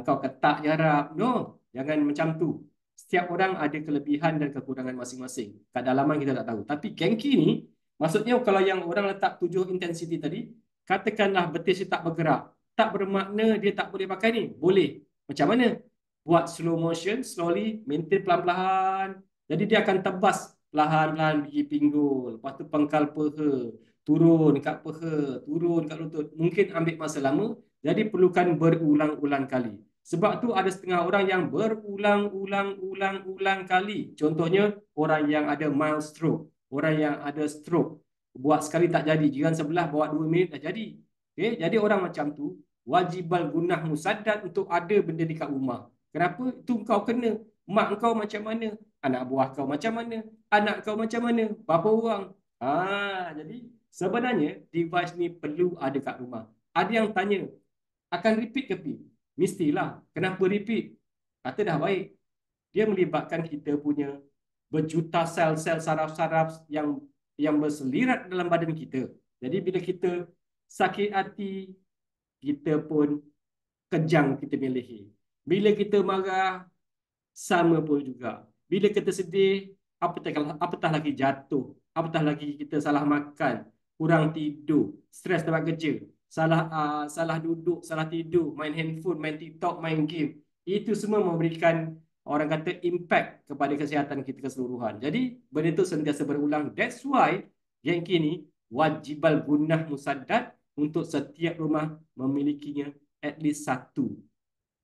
B: kau ketak je harap. No, jangan macam tu. Setiap orang ada kelebihan dan kekurangan masing-masing. Kat dalaman kita tak tahu. Tapi Genki ni, maksudnya kalau yang orang letak 7 intensity tadi, katakanlah betis dia tak bergerak. Tak bermakna dia tak boleh pakai ni. Boleh. Macam mana? Buat slow motion, slowly, maintain pelan-pelan. Jadi dia akan tebas perlahan-lahan gigi pinggul. Lepas tu pangkal peha. Turun kat peha. Turun kat lutut. Mungkin ambil masa lama. Jadi perlukan berulang-ulang kali. Sebab tu ada setengah orang yang berulang-ulang kali. Contohnya orang yang ada mild stroke. Orang yang ada stroke. Buat sekali tak jadi. Jiran sebelah bawa 2 minit dah jadi. Okay? Jadi orang macam tu wajibal gunah musaddad untuk ada benda dekat rumah. Kenapa? Itu kau kena. Mak kau macam mana? Anak buah kau macam mana? Anak kau macam mana? Berapa orang? Jadi sebenarnya device ni perlu ada kat rumah. Ada yang tanya, akan repeat ke pi? Mestilah. Kenapa repeat? Kata dah baik. Dia melibatkan kita punya berjuta sel-sel saraf-saraf yang berselirat dalam badan kita. Jadi bila kita sakit hati, kita pun kejang kita punya leher. Bila kita marah, sama pun juga. Bila kita sedih, apatah lagi jatuh, apatah lagi kita salah makan, kurang tidur, stres tempat kerja, salah duduk, salah tidur, main handphone, main TikTok, main game. Itu semua memberikan orang kata impact kepada kesihatan kita keseluruhan. Jadi benda itu sentiasa berulang. That's why yang kini wajibal gunah musaddad untuk setiap rumah memilikinya at least satu.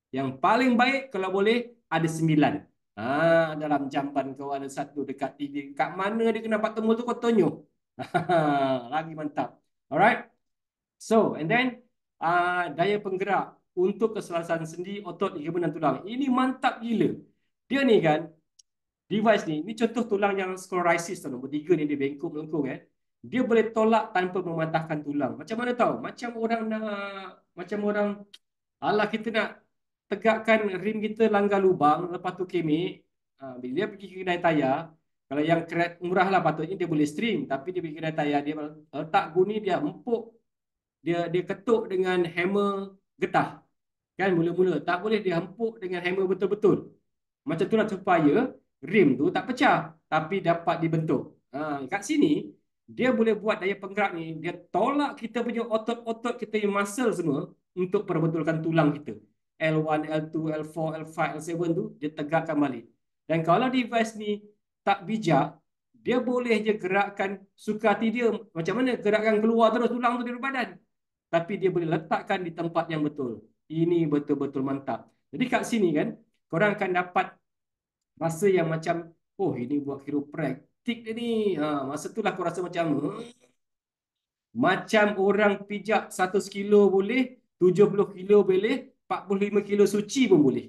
B: Yang paling baik kalau boleh ada 9. Dalam jamban kau ada satu dekat TV. Kat mana dia kena dapat temu tu kau tunjuk. Lagi mantap. Alright. So, and then daya penggerak untuk keselarasan sendi, otot, ligamen dan tulang. Ini mantap gila. Dia ni kan, device ni, ini contoh tulang yang sclerosis tu, nombor 3 ni dia bengkok melengkung Dia boleh tolak tanpa mematahkan tulang. Macam mana tahu? Macam orang alah kita nak tegakkan rim kita langgar lubang, lepas tu kemik. Bila dia pergi ke kedai tayar, kalau yang murah lah patutnya dia boleh stream, tapi dia pergi kedai tayar, dia letak guni, dia empuk, dia ketuk dengan hammer getah. Kan mula-mula tak boleh dia empuk dengan hammer betul-betul. Macam tu lah supaya rim tu tak pecah, tapi dapat dibentuk. Kat sini, dia boleh buat daya penggerak ni, dia tolak kita punya otot-otot kita yang muscle semua untuk perbetulkan tulang kita. L1, L2, L4, L5, L7 tu, dia tegakkan balik. Dan kalau device ni tak bijak, dia boleh je gerakkan suka hati dia. Macam mana? Gerakkan keluar terus tulang tu dari badan. Tapi dia boleh letakkan di tempat yang betul. Ini betul-betul mantap. Jadi kat sini kan, korang akan dapat rasa yang macam, oh ini buat kiropraktik dia ni. Masa itulah aku rasa macam, macam orang pijak 100 kilo boleh, 70 kilo boleh, 45 kilo suci pun boleh.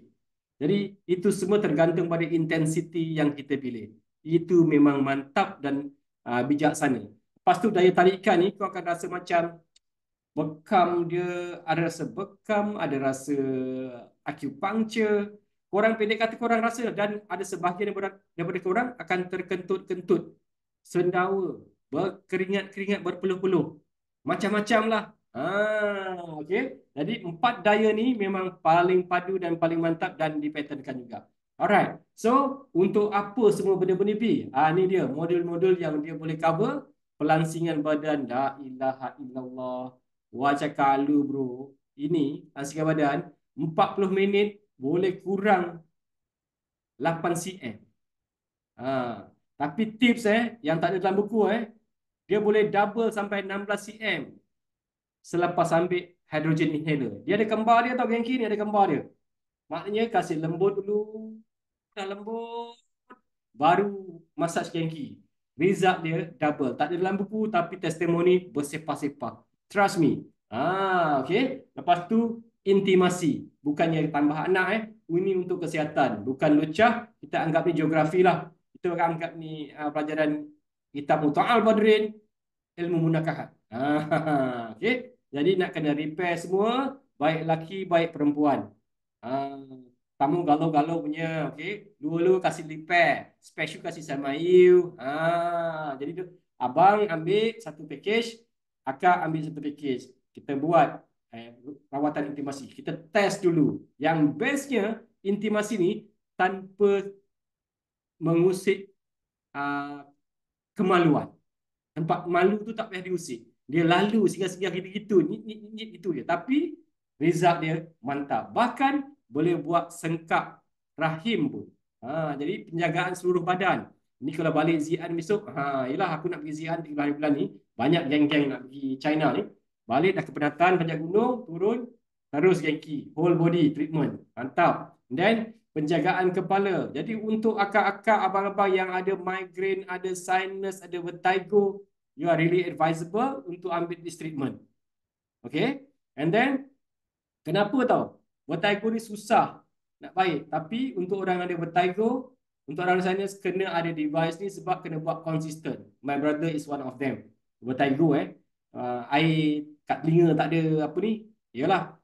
B: Jadi itu semua tergantung pada intensiti yang kita pilih. Itu memang mantap dan bijaksana. Lepas tu daya tarikan ni kau akan rasa macam bekam dia, ada rasa bekam, ada rasa acupuncture. Korang pendek kata korang rasa dan ada sebahagian daripada korang akan terkentut-kentut, sendawa, berkeringat-keringat berpeluh-peluh. Macam-macam lah. Okay. Jadi 4 daya ni memang paling padu dan paling mantap dan dipatternkan juga. Alright. So, untuk apa semua benda-benda ni? Ni dia modul-modul yang dia boleh cover. Pelansingan badan. La ilaha illallah. Wajah kalu bro. Ini pelansingan badan 40 minit boleh kurang 8 cm. Tapi tips yang tak ada dalam buku dia boleh double sampai 16 cm selepas ambil hydrogen inhaler. Dia ada gambar dia tau, Genki ni ada gambar dia. Maknanya kasih lembut dulu. Dah lembut. baru massage jengki. Result dia double. Tak ada dalam buku tapi testimoni bersepah-sepah. Trust me. Okay. Lepas tu intimasi. Bukannya tambah anak Ini untuk kesihatan. Bukan lucah. Kita anggap ni geografi lah. Kita akan anggap ni pelajaran kitab Muta'al Badrin, ilmu munakahat. Okay. Jadi nak kena repair semua. Baik lelaki, baik perempuan. Kamu galau-galau punya, okay. Dua-dua kasih repair, special kasih sama you. Jadi tu, abang ambil satu package, akak ambil satu package. Kita buat rawatan intimasi. Kita test dulu. Yang bestnya intimasi ni tanpa mengusik kemaluan. Nampak malu tu tak payah diusik. Dia lalu singgah-singgah gitu-gitu, nyit-nyit gitu je. Tapi result dia mantap. Bahkan boleh buat sengkak rahim pun. Jadi penjagaan seluruh badan. Ni kalau balik Zian besok, yelah aku nak pergi Zian 3 hari bulan ni. Banyak geng-geng nak pergi China ni. Balik dah kepenatan, panjat gunung, turun, terus gengki. Whole body treatment. Mantap. Then penjagaan kepala. Jadi untuk akak-akak, abang-abang yang ada migraine, ada sinus, ada vertigo, you are really advisable untuk ambil this treatment. Okay. And then, kenapa tau? Vertigo ni susah nak baik. Tapi untuk orang yang ada vertigo, untuk orang sinus kena ada device ni sebab kena buat konsisten. My brother is one of them. Vertigo air kat telinga tak ada apa ni. Yalah,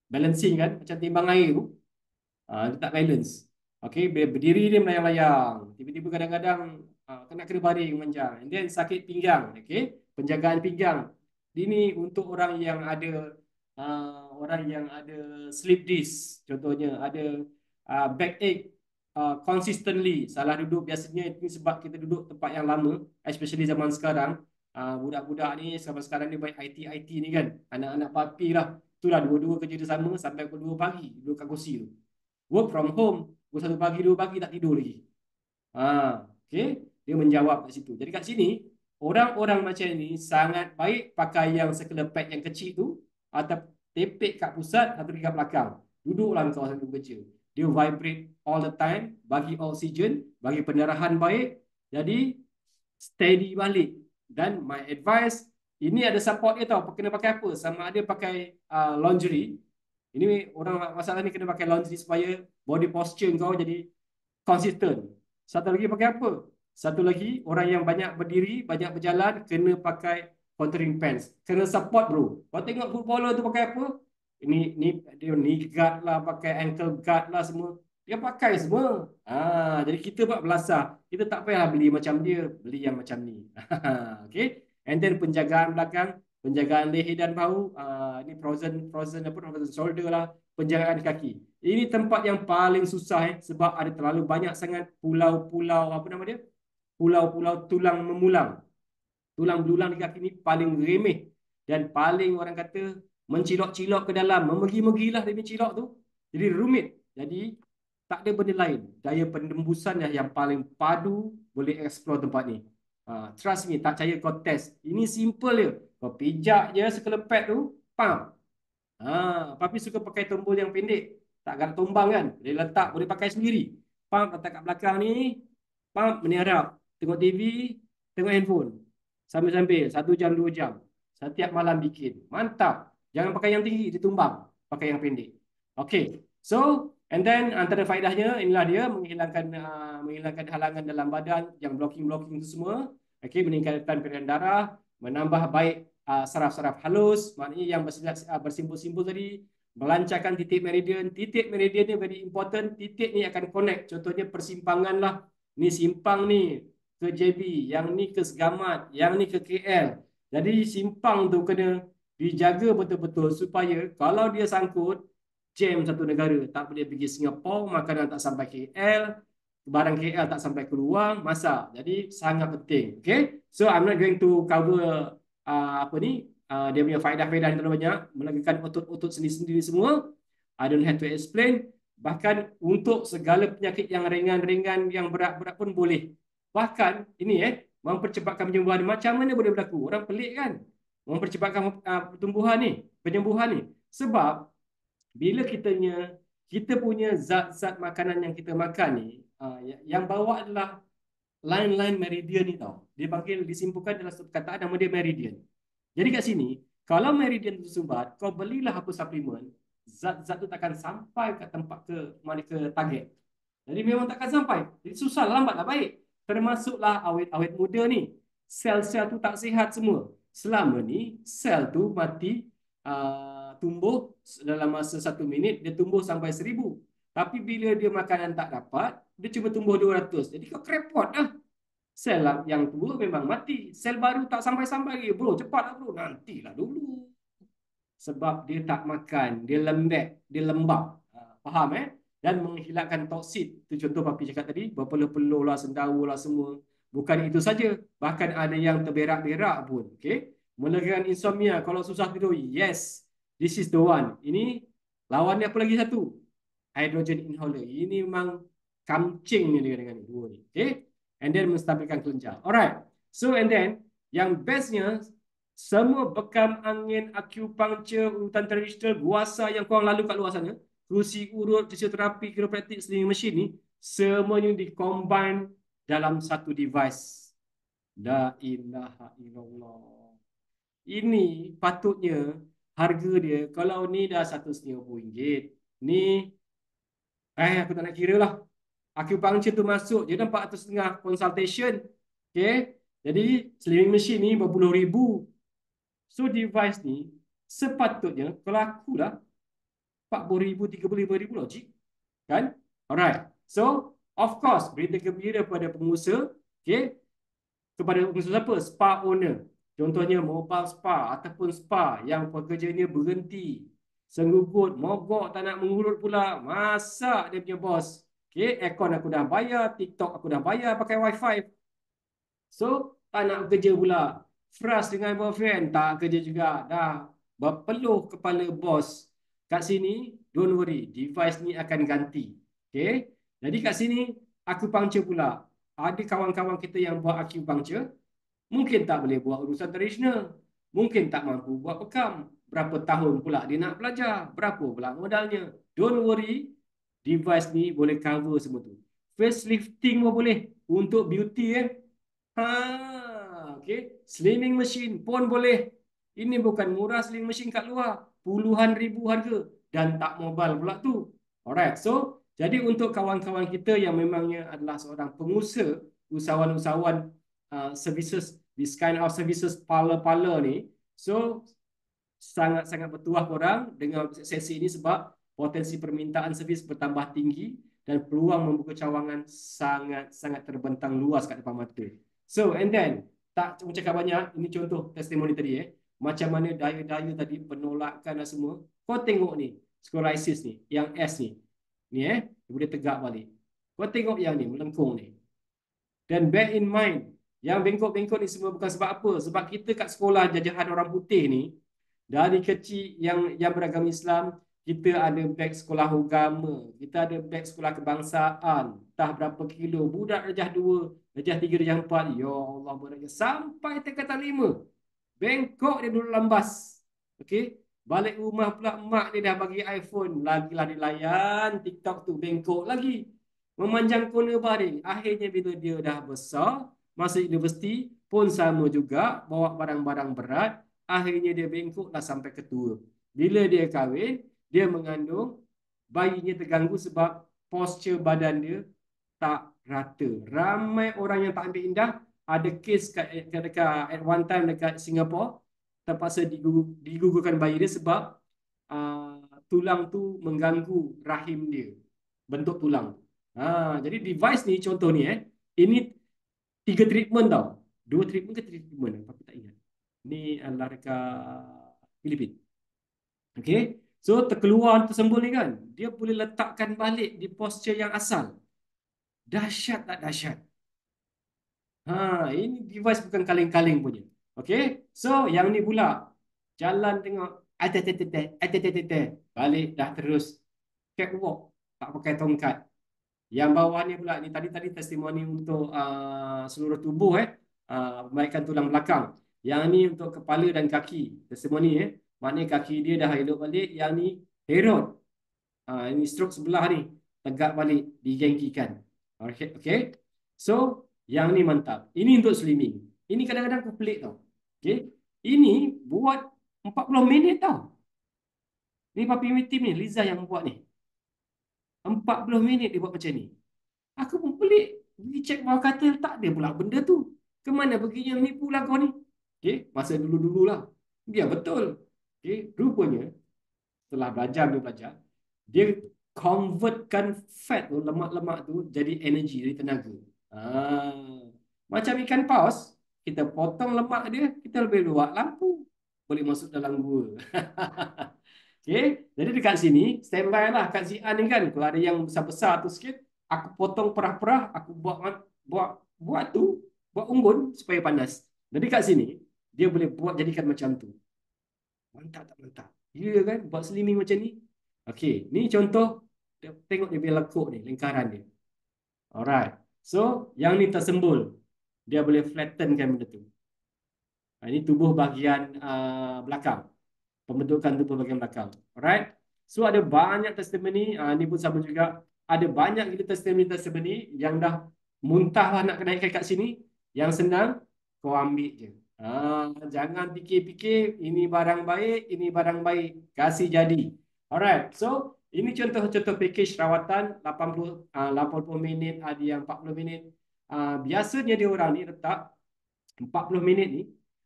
B: balancing kan. Macam timbang air tu. Dia tak balance. Okay, berdiri dia melayang-layang. Tiba-tiba kadang-kadang kena baring memanjang. And then sakit pinggang. Okay, penjagaan pinggang. Ini untuk orang yang ada sleep disc. Contohnya ada backache consistently. Salah duduk biasanya itu sebab kita duduk tempat yang lama. Especially zaman sekarang. Budak-budak ni sekarang ni baik IT ni kan. Anak-anak papi lah. Itulah dua-dua kerja dia sama sampai pukul 2 pagi. Duduk kat kursi tu. Work from home, pukul 1 pagi, 2 pagi tak tidur lagi. Okay. Dia menjawab kat situ. Jadi kat sini, orang-orang macam ni sangat baik pakai yang sekelepet yang kecil tu atau tepek kat pusat atau kat belakang. Duduklah kau kawasan kerja. Dia vibrate all the time, bagi oksigen, bagi pendarahan baik. Jadi, steady balik. Dan my advice, ini ada support dia tau. Kena pakai apa? Sama ada pakai lingerie. Ini orang masalah ni kena pakai lingerie supaya body posture kau jadi konsisten. Satu lagi pakai apa? Satu lagi orang yang banyak berdiri, banyak berjalan kena pakai contouring pants. Kena support bro. Kau tengok footballer tu pakai apa? Ini dia knee guard lah, pakai ankle guard lah semua. Dia pakai semua. Jadi kita buat belasah. Kita tak payah beli macam dia, beli yang macam ni. Okay. And then penjagaan belakang, penjagaan leher dan bahu, ini frozen shoulder lah, penjagaan kaki. Ini tempat yang paling susah sebab ada terlalu banyak sangat pulau-pulau apa nama dia? Pulau-pulau tulang memulang. Tulang belulang di kaki ni paling remeh dan paling orang kata mencilok-cilok ke dalam, memegi-megilah dia mencilok tu. Jadi rumit. Jadi tak ada benda lain. Daya penembusan yang paling padu boleh explore tempat ni. Trust me, tak percaya kau test. Ini simple je. Kau pijak je sekelepet tu, pam. Papi suka pakai tombol yang pendek. Tak agak tombang kan. Boleh letak, boleh pakai sendiri. Pam, letak kat belakang ni. Pam, meniarap. Tengok TV, tengok handphone. Sambil-sambil, 1 jam, 2 jam. Setiap malam bikin. Mantap. Jangan pakai yang tinggi, ditumbang. Pakai yang pendek. Okay. So, and then antara faedahnya, inilah dia menghilangkan halangan dalam badan, yang blocking-blocking itu semua. Okay, meningkatkan peredaran darah, menambah baik saraf-saraf halus, maknanya yang bersimbol-simbol tadi, melancarkan titik meridian. Titik meridian ni very important. Titik ni akan connect. Contohnya persimpangan lah. Ni simpang ni ke JB, yang ni ke Segamat, yang ni ke KL. Jadi simpang tu kena dijaga betul-betul supaya kalau dia sangkut, jam satu negara, tak boleh pergi Singapura, makanan tak sampai KL, barang KL tak sampai keluar, masak. Jadi sangat penting. Okay, so I'm not going to cover dia punya faedah-faedah yang terlalu banyak, melakukan otot-otot sendiri-sendiri semua. I don't have to explain. Bahkan untuk segala penyakit yang ringan-ringan, yang berat-berat pun boleh. Bahkan ini mempercepatkan penyembuhan. Macam mana boleh berlaku? Orang pelik kan? Mempercepatkan penyembuhan ni. Sebab bila kita punya zat-zat makanan yang kita makan ni, yang bawa adalah line-line meridian ni tau. Dia panggil, disimpulkan dalam satu perkataan nama dia meridian. Jadi kat sini, kalau meridian tu sumbat, kau belilah apa suplemen, zat-zat tu takkan sampai ke tempat ke mana ke target. Jadi memang takkan sampai. Jadi susah, lambatlah baik. Termasuklah awet-awet muda ni. Sel-sel tu tak sihat semua. Selama ni, sel tu mati, tumbuh dalam masa 1 minit, dia tumbuh sampai 1000. Tapi bila dia makanan tak dapat, dia cuma tumbuh 200. Jadi kau krepot dah. Sel yang tua memang mati. Sel baru tak sampai-sampai lagi. Bro, cepatlah bro. Nantilah dulu. Sebab dia tak makan. Dia lembek. Dia lembab. Faham Dan menghilangkan toksit. Itu contoh papi cakap tadi. Berpeluh-peluh lah, sendawa lah semua. Bukan itu saja. Bahkan ada yang terberak-berak pun. Okay? Melegakan insomnia. Kalau susah tidur. Yes. This is the one. Ini lawan dia apa lagi satu? Hydrogen inhaler. Ini memang kamcing ni dengan dua ni. Okay? And then menstabilkan kelenjar. Alright. So and then yang bestnya, semua bekam angin, akupunktur, urutan tradisional, guasa yang korang lalu kat luar sana, kerusi urut, fisioterapi, kiropraktik, sling machine ni, semuanya dikombine dalam satu device. La ilaha illallah. Ini patutnya harga dia, kalau ni dah RM150, ni aku tak nak kira lah. Akupunktur tu masuk, dia dah RM450 consultation. Okay. Jadi slimming machine ni berpuluh ribu. So device ni sepatutnya kalau aku lah RM40,000, RM35,000 logik. Kan? Alright. So of course berita gembira pada pengusaha. Okay. Kepada pengusaha siapa? Spa owner. Contohnya mobile spa ataupun spa yang pekerjanya berhenti, senggugut, mogok, tak nak mengurut pula. Masak dia punya bos. Okay, aircon aku dah bayar, TikTok aku dah bayar pakai wifi. So, tak nak kerja pula. Frust dengan boyfriend, tak kerja juga. Dah berpeluh kepala bos. Kat sini, don't worry, device ni akan ganti. Okay, jadi kat sini, akupunktur pula. Ada kawan-kawan kita yang buat akupunktur, mungkin tak boleh buat urusan tradisional. Mungkin tak mampu buat bekam. Berapa tahun pula dia nak belajar? Berapa pula modalnya? Don't worry, device ni boleh cover semua tu. Facelifting pun boleh. Untuk beauty okay. Slimming machine pun boleh. Ini bukan murah slimming machine kat luar. Puluhan ribu harga. Dan tak mobile pula tu. Alright. So, jadi untuk kawan-kawan kita yang memangnya adalah seorang pengusaha, usahawan-usahawan services, this kind of services parlor-parlor ni. So, sangat-sangat bertuah korang dengan sesi ini sebab potensi permintaan servis bertambah tinggi dan peluang membuka cawangan sangat-sangat terbentang luas kat depan mata. So, and then, tak cakap banyak, ini contoh testimoni tadi macam mana daya-daya tadi, penolakan dan semua. Kau tengok ni, skolisis ni, yang S ni. Ni dia boleh tegak balik. Kau tengok yang ni, melengkung ni. Dan bear in mind, yang bengkok-bengkok ni semua bukan sebab apa. Sebab kita kat sekolah jajahan orang putih ni, dari kecil yang beragama Islam, kita ada beg sekolah agama, kita ada beg sekolah kebangsaan, entah berapa kilo, budak darjah 2, darjah 3, darjah 4, ya Allah berdarjah sampai tingkatan 5. Bengkok dia duduk dalam bas. Okey, balik rumah pula mak dia dah bagi iPhone, lagilah dia layan TikTok tu, bengkok lagi. Memanjang corner baring. Akhirnya bila dia dah besar, masuk universiti pun sama juga, bawa barang-barang berat. Akhirnya dia bengkoklah sampai ketua. Bila dia kahwin, dia mengandung, bayinya terganggu sebab posture badan dia tak rata. Ramai orang yang tak ambil indah. Ada kes at one time dekat Singapore, terpaksa digugurkan bayi dia sebab tulang tu mengganggu rahim dia. Bentuk tulang. Jadi device ni contoh ni ini 3 treatment tau. 2 treatment ke 3 treatment? Tapi tak ingat. Ni adalah dekat Filipina. Okay. So terkeluar tersembul ni kan, dia boleh letakkan balik di posture yang asal. Dahsyat tak dahsyat? Ini device bukan kaleng-kaleng punya. Okay. So yang ni pula jalan tengok balik dah terus catwalk, tak pakai tongkat. Yang bawah ni pula ni tadi testimoni untuk seluruh tubuh perbaikan tulang belakang. Yang ni untuk kepala dan kaki. Testimoni maknanya kaki dia dah elok balik. Yang ni herod. Ini stroke sebelah ni tegak balik, digengkikan. Okay. So Yang ni mantap. Ini untuk slimming. Ini kadang-kadang aku pelik tau. Okay. Ini buat 40 minit tau. Ni papi tim ni, Liza yang buat ni. 40 minit dia buat macam ni. Aku pun pelik. Pergi cek bawah katil, tak ada pula benda tu. Kemana pergi yang ni pula kau ni? Okay. Masa dulu-dulu lah. Biar betul. Okay. Rupanya, setelah belajar, dia convertkan fat tu, lemak-lemak tu jadi energi, jadi tenaga. Macam ikan paus, kita potong lemak dia, kita lebih luak lampu. Boleh masuk dalam gua. Okay. Jadi dekat sini, standby lah kat Zian ni kan. Kalau ada yang besar-besar tu sikit, aku potong perah-perah, aku buat buat tu, buat unggun supaya panas. Jadi kat sini, dia boleh buat jadikan macam tu. Mantap tak mantap? Ya kan? Buat slimming macam ni. Okey, ni contoh. Tengok dia punya lekuk ni, lingkaran dia. Alright. So, yang ni tersembul. Dia boleh flattenkan benda tu. Ini tubuh bahagian belakang. Pembentukan tubuh bahagian belakang. Alright. So, ada banyak testimoni. Ni pun sama juga. Ada banyak kita testimoni yang dah muntah lah nak kenaikkan kat sini. Yang senang, kau ambil je. Jangan fikir-fikir ini barang baik, ini barang baik. Kasih jadi. Alright. So, ini contoh-contoh package rawatan 80 minit, ada yang 40 minit. Biasanya dia orang ni letak 40 minit ni.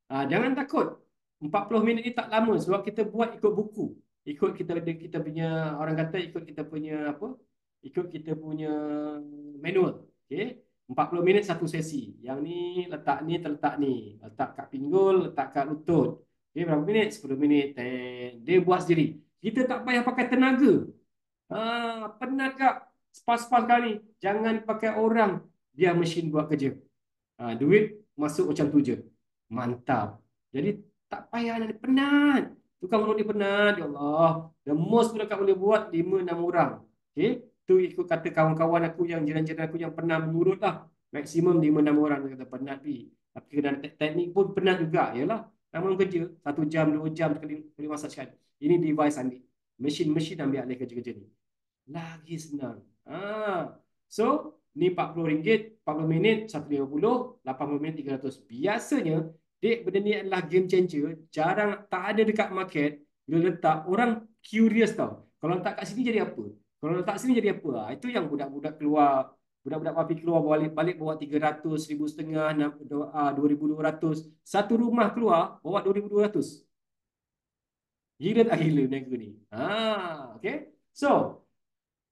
B: Jangan takut. 40 minit ni tak lama sebab kita buat ikut buku. Ikut kita punya, orang kata ikut kita punya apa? Ikut kita punya manual. Okay. 40 minit satu sesi. Yang ni letak ni, terletak ni. Letak kat pinggul, letak kat lutut. Okay, berapa minit? 10 minit. Dia buat sendiri. Kita tak payah pakai tenaga. Penat kak. Spas-spas kali. Jangan pakai orang. Dia mesin buat kerja. Duit masuk macam tu je. Mantap. Jadi tak payah nak penat. Tukang urut ni penat. Ya Allah. The most pun akak boleh buat 5-6 orang. Okay. Tu ikut kata kawan-kawan aku yang jiran-jiran aku yang pernah mengurut lah. Maksimum 5-6 orang. Dia kata penat pi. Tapi kena teknik pun penat juga. Yalah. Namun kerja. 1 jam, 2 jam sekali masak sekali. Ini device ambil. Mesin-mesin ambil alih kerja-kerja ni. Lagi senang. So, ni RM40, 40 minit, RM150, 80 minit, RM300. Biasanya, dek, benda ni adalah game changer. Jarang, tak ada dekat market. Bila letak, orang curious tau. Kalau letak kat sini jadi apa? Kalau letak sini jadi apa? Itu yang budak-budak keluar, budak-budak papi keluar balik bawa 300, 1,500, 2,200. Satu rumah keluar, bawa 2,200. Gila tak gila negara ni? Okay. So,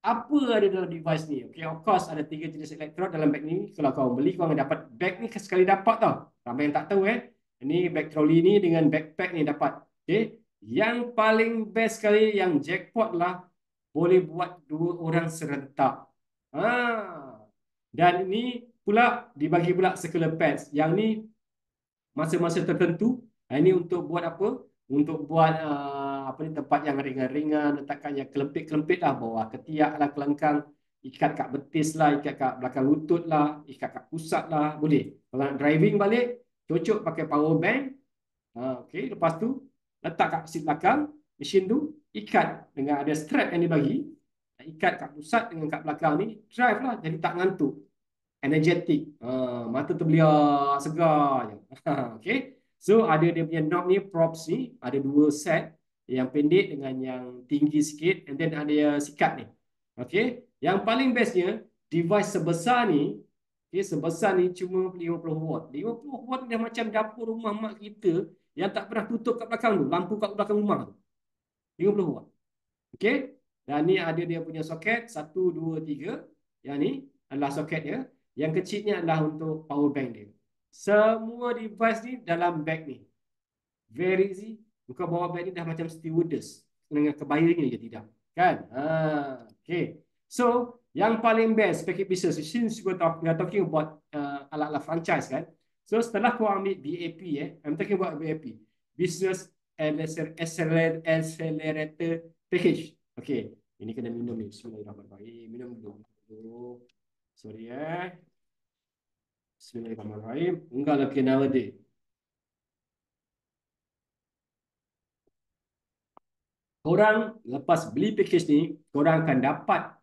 B: apa ada dalam device ni? Okay, of course ada 3 jenis elektrod dalam beg ni. Kalau kau beli, kau akan dapat beg ni sekali dapat tau. Ramai yang tak tahu Ini beg trolley ni dengan backpack ni dapat. Okay. Yang paling best sekali, yang jackpot lah, boleh buat 2 orang serentak. Dan ini pula dibagi pula circular pads. Yang ni masa-masa tertentu. Ini untuk buat apa? Untuk buat apa ni, tempat yang ringan-ringan, letakkan yang kelempit-kelempit lah, bawah ketiak lah, kelengkang, ikat kat betis lah, ikat kat belakang lutut lah, ikat kat pusat lah, boleh. Kalau nak driving balik, cocok pakai power bank. Okay. Lepas tu letak kat seat belakang mesin tu, ikat dengan ada strap yang dibagi, ikat kat pusat dengan kat belakang ni, drive lah, jadi tak ngantuk, energetic, mata terbeliak, segar je. Okay. So ada dia punya knob ni, props ni, ada 2 set, yang pendek dengan yang tinggi sikit, and then ada sikat ni. Okay. Yang paling bestnya, device sebesar ni, okay, sebesar ni cuma 50 watt. 50 watt dah macam dapur rumah mak kita yang tak pernah tutup kat belakang tu, lampu kat belakang rumah tu. 50 watt. Okay. Dan ni ada dia punya soket, 1, 2, 3. Yang ni adalah soket dia. Yang kecilnya adalah untuk power bank dia. Semua device ni dalam bag ni. Very easy. Bukan bawa bag ni dah macam stewardess. Dengan kebayanya je tidak. Kan? Okay. So, yang paling best package business, since we are talking about ala-ala franchise kan. So, setelah kau ambil BAP, I'm talking about BAP. Business Accelerator Package. Okay. Ini kena minum ni. Bismillahirrahmanirrahim. Minum dulu. Sorry Bismillahirrahmanirrahim. Enggak lah kena dia. Korang lepas beli package ni, korang akan dapat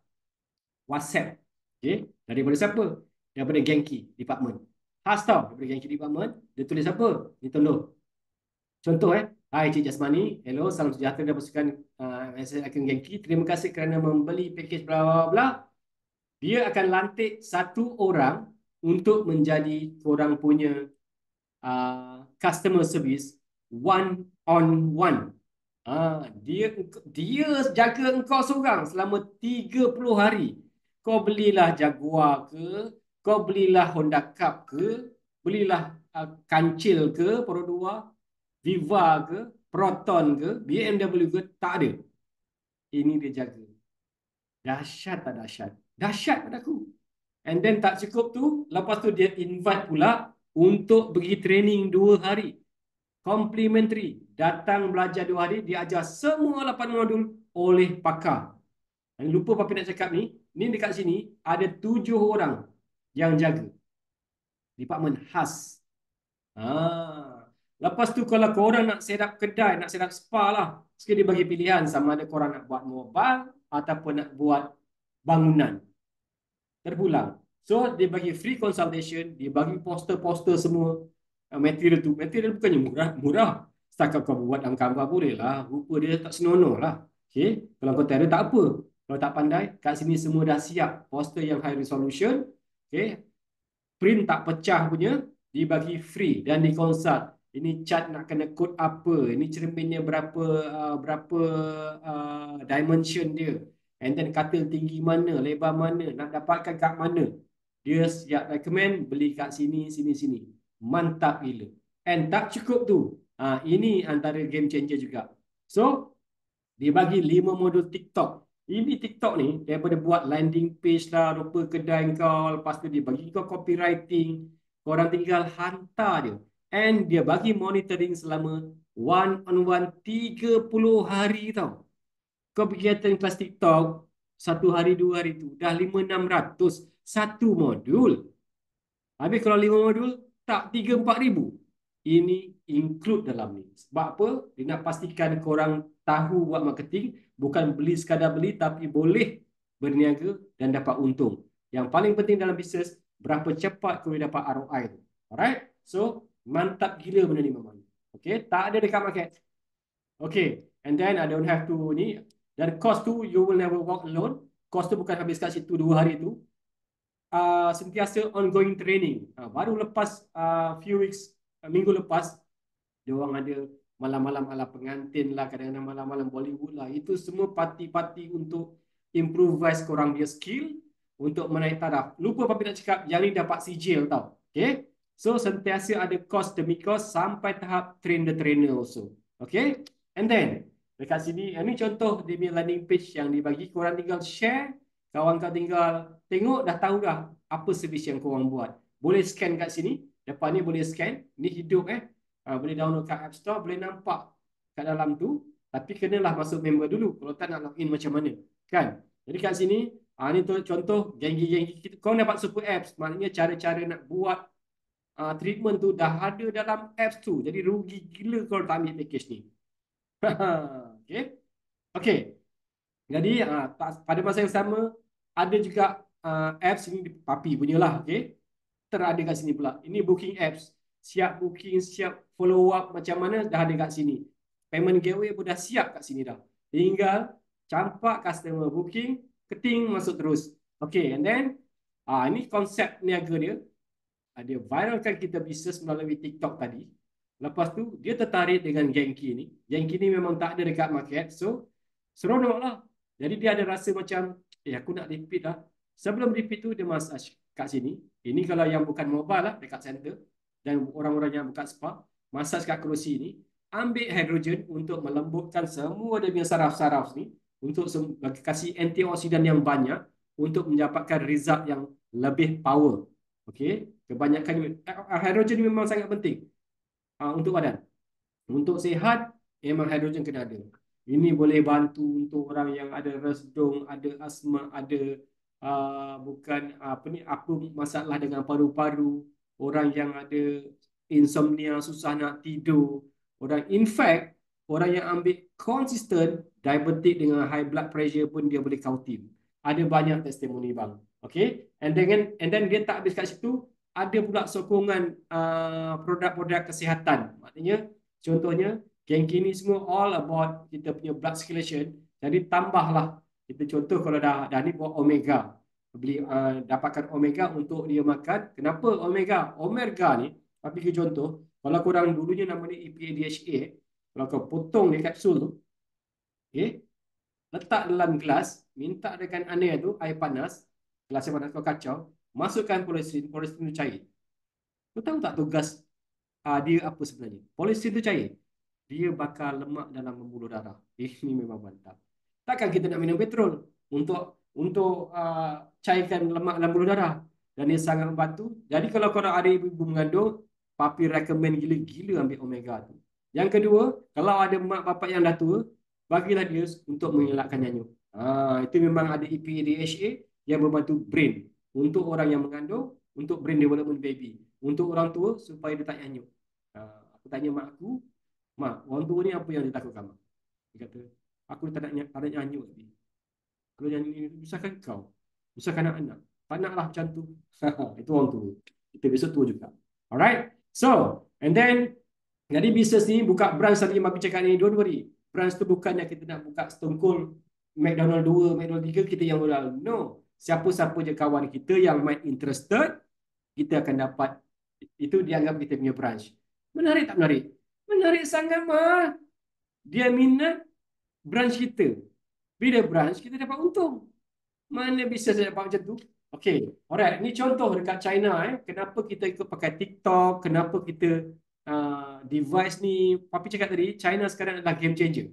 B: WhatsApp. Okay? Daripada siapa? daripada Genki Department. Khas tau daripada Genki Department. Dia tulis apa? Ni tolong. Contoh Hai Cik Jasmani, hello, salam sejahtera dan pasukan Akan Genki. Terima kasih kerana membeli package bla bla bla. Dia akan lantik satu orang untuk menjadi korang punya customer service one on one. Dia jaga engkau seorang selama 30 hari. Kau belilah Jaguar ke, kau belilah Honda Cup ke, belilah Kancil ke, Pro 2, Viva ke, Proton ke, BMW ke, tak ada. Ini dia jaga. Dahsyat tak dahsyat? Dahsyat padaku. And then tak cukup tu, lepas tu dia invite pula untuk pergi training 2 hari. Complimentary. Datang belajar 2 hari, dia ajar semua 8 modul oleh pakar. Dan lupa Papi nak cakap ni dekat sini ada 7 orang yang jaga. Department khas. Lepas tu kalau korang nak set up kedai, nak set up spa lah, sekali dia bagi pilihan sama ada korang nak buat mobile ataupun nak buat bangunan. Terpulang. So dia bagi free consultation, dia bagi poster-poster semua. Material tu, material bukannya murah. Setakat kau buat dalam gambar boleh lah. Rupa dia tak senonoh lah. Okay. Kalau kau tak ada tak apa. Kalau tak pandai, kat sini semua dah siap. Poster yang high resolution. Okay. Print tak pecah punya, dibagi free dan dikonsult. Ini cat nak kena kod apa, ini cerminnya berapa dimension dia, and then katil tinggi mana, lebar mana, nak dapatkan kat mana. Dia siap recommend, beli kat sini, sini. Mantap gila. And tak cukup tu. Ini antara game changer juga. So, dia bagi 5 modul TikTok. Ini TikTok ni, daripada buat landing page lah, rupa kedai kau, lepas tu dia bagi kau copywriting, korang tinggal hantar dia. And dia bagi monitoring selama one on one 30 hari tau. Kau pergi attend kelas TikTok, 1 hari 2 hari tu, dah 500-600 satu modul. Habis kalau 5 modul, tak 3-4 ribu. Ini include dalam ni. Sebab apa? Dia nak pastikan korang tahu buat marketing, bukan beli sekadar beli, tapi boleh berniaga dan dapat untung. Yang paling penting dalam bisnes, berapa cepat kau dapat ROI tu. Alright? So, mantap gila benda ni memang. Okay? Tak ada dekat market. Okay. And then I don't have to ni. Dan cost tu, you will never walk alone. Cost tu bukan habis kat situ 2 hari tu. Sentiasa ongoing training. Baru lepas few weeks, minggu lepas, dia orang ada malam-malam ala pengantin lah, kadang-kadang malam-malam Bollywood lah. Itu semua parti-parti untuk improvise korang dia skill untuk menaik taraf. Lupa Papi nak cakap, yang ni dapat sijil tau. Okay? So, sentiasa ada course demi course sampai tahap train the trainer also. Okay? And then, dekat sini, ini contoh dia punya landing page yang dibagi. Korang tinggal share, kawan kau tinggal tengok, dah tahu dah apa servis yang korang buat. Boleh scan kat sini. Depan ni boleh scan. Ni hidup boleh download kat App Store, boleh nampak kat dalam tu. Tapi kenalah masuk member dulu. Kalau tak nak login macam mana. Kan? Jadi kat sini, ni contoh genggi-genggi kita. Kau dapat super apps. Maknanya cara-cara nak buat treatment tu dah ada dalam apps tu. Jadi rugi gila kalau tak ambil package ni. Okay. Okay. Jadi pada masa yang sama, ada juga apps ini Papi punya lah. Okay. Terada kat sini pula. Ini booking apps. Siap booking, siap follow up macam mana, dah ada kat sini. Payment gateway pun dah siap kat sini dah. Tinggal campak customer booking, keting masuk terus. Okay, and then ini konsep niaga dia. Dia viralkan kita bisnes melalui TikTok tadi. Lepas tu, dia tertarik dengan Genki ni. Genki ni memang tak ada dekat market. So, seronok lah. Jadi dia ada rasa macam, aku nak repeat lah. Sebelum repeat tu, dia massage kat sini. Ini kalau yang bukan mobile lah, dekat center. Dan orang-orang yang buka spa, massage kat kerusi ni. Ambil hydrogen untuk melembutkan semua dia punya saraf-saraf ni. Untuk kasih antioksidan yang banyak. Untuk mendapatkan result yang lebih power. Okay. Kebanyakan hydrogen memang sangat penting untuk badan. Untuk sihat, memang hydrogen kena ada. Ini boleh bantu untuk orang yang ada resdung, ada asma, ada apa masalah dengan paru-paru, orang yang ada insomnia, susah nak tidur, in fact, orang yang ambil konsisten diabetik dengan high blood pressure pun dia boleh kautim. ada banyak testimoni bang. Okay, and then dia tak habis kat situ, ada pula sokongan produk-produk kesihatan. Maknanya contohnya Genki ni semua all about kita punya blood circulation. Jadi tambahlah kita contoh kalau dah ni buat omega, beli dapatkan omega untuk dia makan. Kenapa omega? Omega ni, tapi ke contoh, kalau korang dulunya nama ni EPA DHA, kalau kau potong dia kapsul tu, okay, letak dalam gelas, minta dengan air tu, air panas, gelas yang panas kau kacau, masukkan polystyrene, polystyrene tu cair. Kau tahu tak tugas dia apa sebenarnya? Polystyrene tu cair, dia bakar lemak dalam pembuluh darah. Ini memang mantap. Takkan kita nak minum petrol untuk cairkan lemak dalam pembuluh darah, dan dia sangat membantu. Jadi kalau korang ada ibu-ibu mengandung, papi recommend gila-gila ambil omega tu. Yang kedua, kalau ada mak bapak yang dah tua, bagilah dia untuk mengelakkan nyanyuk. Itu memang ada EPA DHA yang membantu brain. Untuk orang yang mengandung, untuk brain development baby. Untuk orang tua, supaya dia tak nyanyuk. Aku tanya mak aku, mak, orang tua ni apa yang dia takutkan, mak? Dia kata, aku tak nak nyanyuk lagi. Kalau nyanyi, usahkan kau. Usahkan anak-anak. Tak naklah macam tu. Itu orang tua. Kita besok tua juga. Alright? So, and then, jadi bisnes ni buka branch tadi yang Maki cakap ni, don't worry. Branch tu bukannya kita nak buka Stone Cold, McDonald 2, McDonald 3, kita yang modal. No. Siapa-siapa je kawan kita yang might interested, kita akan dapat. Itu dianggap kita punya branch. Menarik tak menarik? Menarik sangat, mah. Dia minat branch kita. Bila branch, kita dapat untung. Mana bisa saya dapat macam tu? Okay, alright. Ini contoh dekat China. Kenapa kita ikut pakai TikTok, kenapa kita device ni, Papi cakap tadi, China sekarang adalah game changer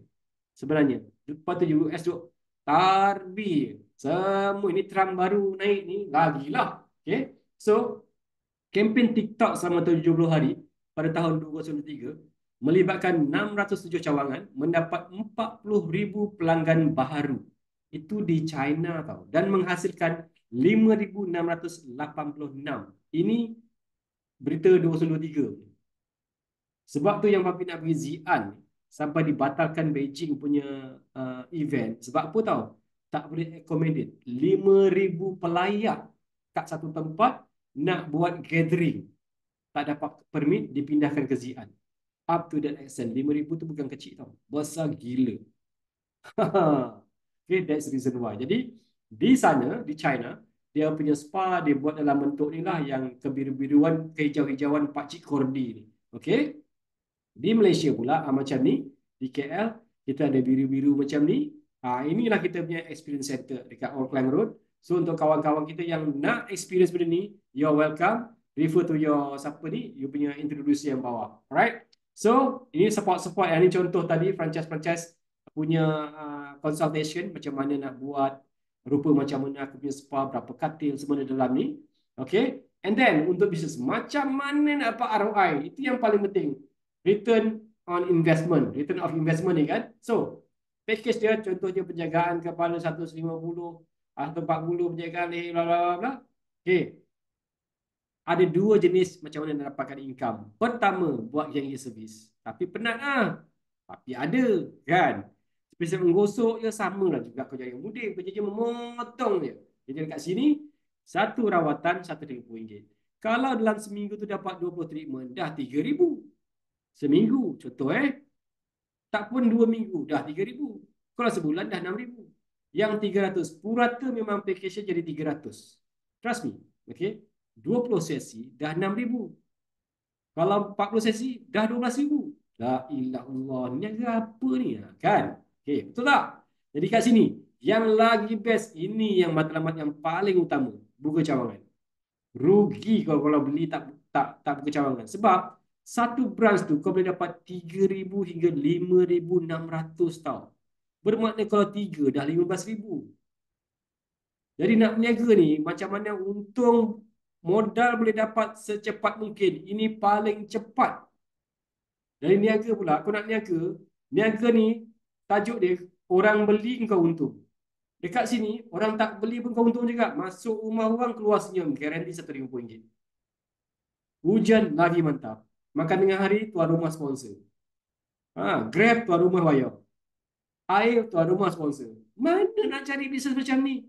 B: sebenarnya. Lepas tu US tu tarbi. Semua ini Trump baru naik ni, lagilah. Okay, so kempen TikTok selama 70 hari pada tahun 2023 melibatkan 607 cawangan, mendapat 40,000 pelanggan baharu. Itu di China tau. Dan menghasilkan 5,686. Ini berita 2023. Sebab tu yang Papi nak pergi Xi'an sampai dibatalkan Beijing punya event. Sebab apa tahu? Tak boleh accommodate 5,000 pelayat kat satu tempat nak buat gathering. Tak dapat permit, dipindahkan ke Xi'an. Up to that extent. 5,000 tu bukan kecil tau. Besar gila. Okay, that's the reason why. Jadi, di sana, di China, dia punya spa, dia buat dalam bentuk ni lah yang kebiru-biruan, kehijau-hijauan Pakcik Kordi ni. Okay? Di Malaysia pula, macam ni. Di KL, kita ada biru-biru macam ni. Inilah kita punya experience center dekat Auckland Road. So, untuk kawan-kawan kita yang nak experience benda ni, you're welcome. Refer to your, siapa ni? You punya introducer yang bawah. Alright? So, ini support-support. Yang ni contoh tadi, franchise-franchise punya consultation, macam mana nak buat, rupa macam mana aku punya spa, berapa katil, semua di dalam ni. Okay? And then, untuk bisnes, macam mana nak dapat ROI? Itu yang paling penting. Return on investment. Return of investment ni kan. So, package dia, contohnya penjagaan kepala 150 atau 40 penjagaan ni, bla bla bla. Okay. Ada dua jenis macam mana nak dapatkan income. Pertama, buat yang service. Tapi penat lah. Tapi ada kan. Seperti menggosok je sama lah juga kerja yang mudik. Kerja memotong je. Jadi dekat sini, satu rawatan RM1,000. Kalau dalam seminggu tu dapat 20 treatment, dah RM3,000. Seminggu, contoh tak pun 2 minggu, dah RM3,000. Kalau sebulan, dah RM6,000. Yang RM300, purata memang package jadi RM300. Trust me, okay? 20 sesi, dah RM6,000. Kalau 40 sesi, dah RM12,000. La ilah Allah, ni apa ni? Kan? Okay, betul tak? Jadi kat sini, yang lagi best, ini yang matlamat yang paling utama, buka cawangan. Rugi kalau beli tak buka cawangan. Sebab satu branch tu kau boleh dapat 3,000 hingga 5,600 tau. Bermakna kalau 3 dah 15,000. Jadi nak berniaga ni, macam mana untung modal boleh dapat secepat mungkin. Ini paling cepat. Dari niaga pula, kau nak niaga ni, tajuk dia, orang beli kau untung. Dekat sini, orang tak beli pun kau untung juga. Masuk rumah orang, keluar senyum. Garanti RM1,000. Hujan lagi mantap. Makan tengah hari, tuan rumah sponsor. Grab, tuan rumah bayar. Air, tuan rumah sponsor. Mana nak cari bisnes macam ni?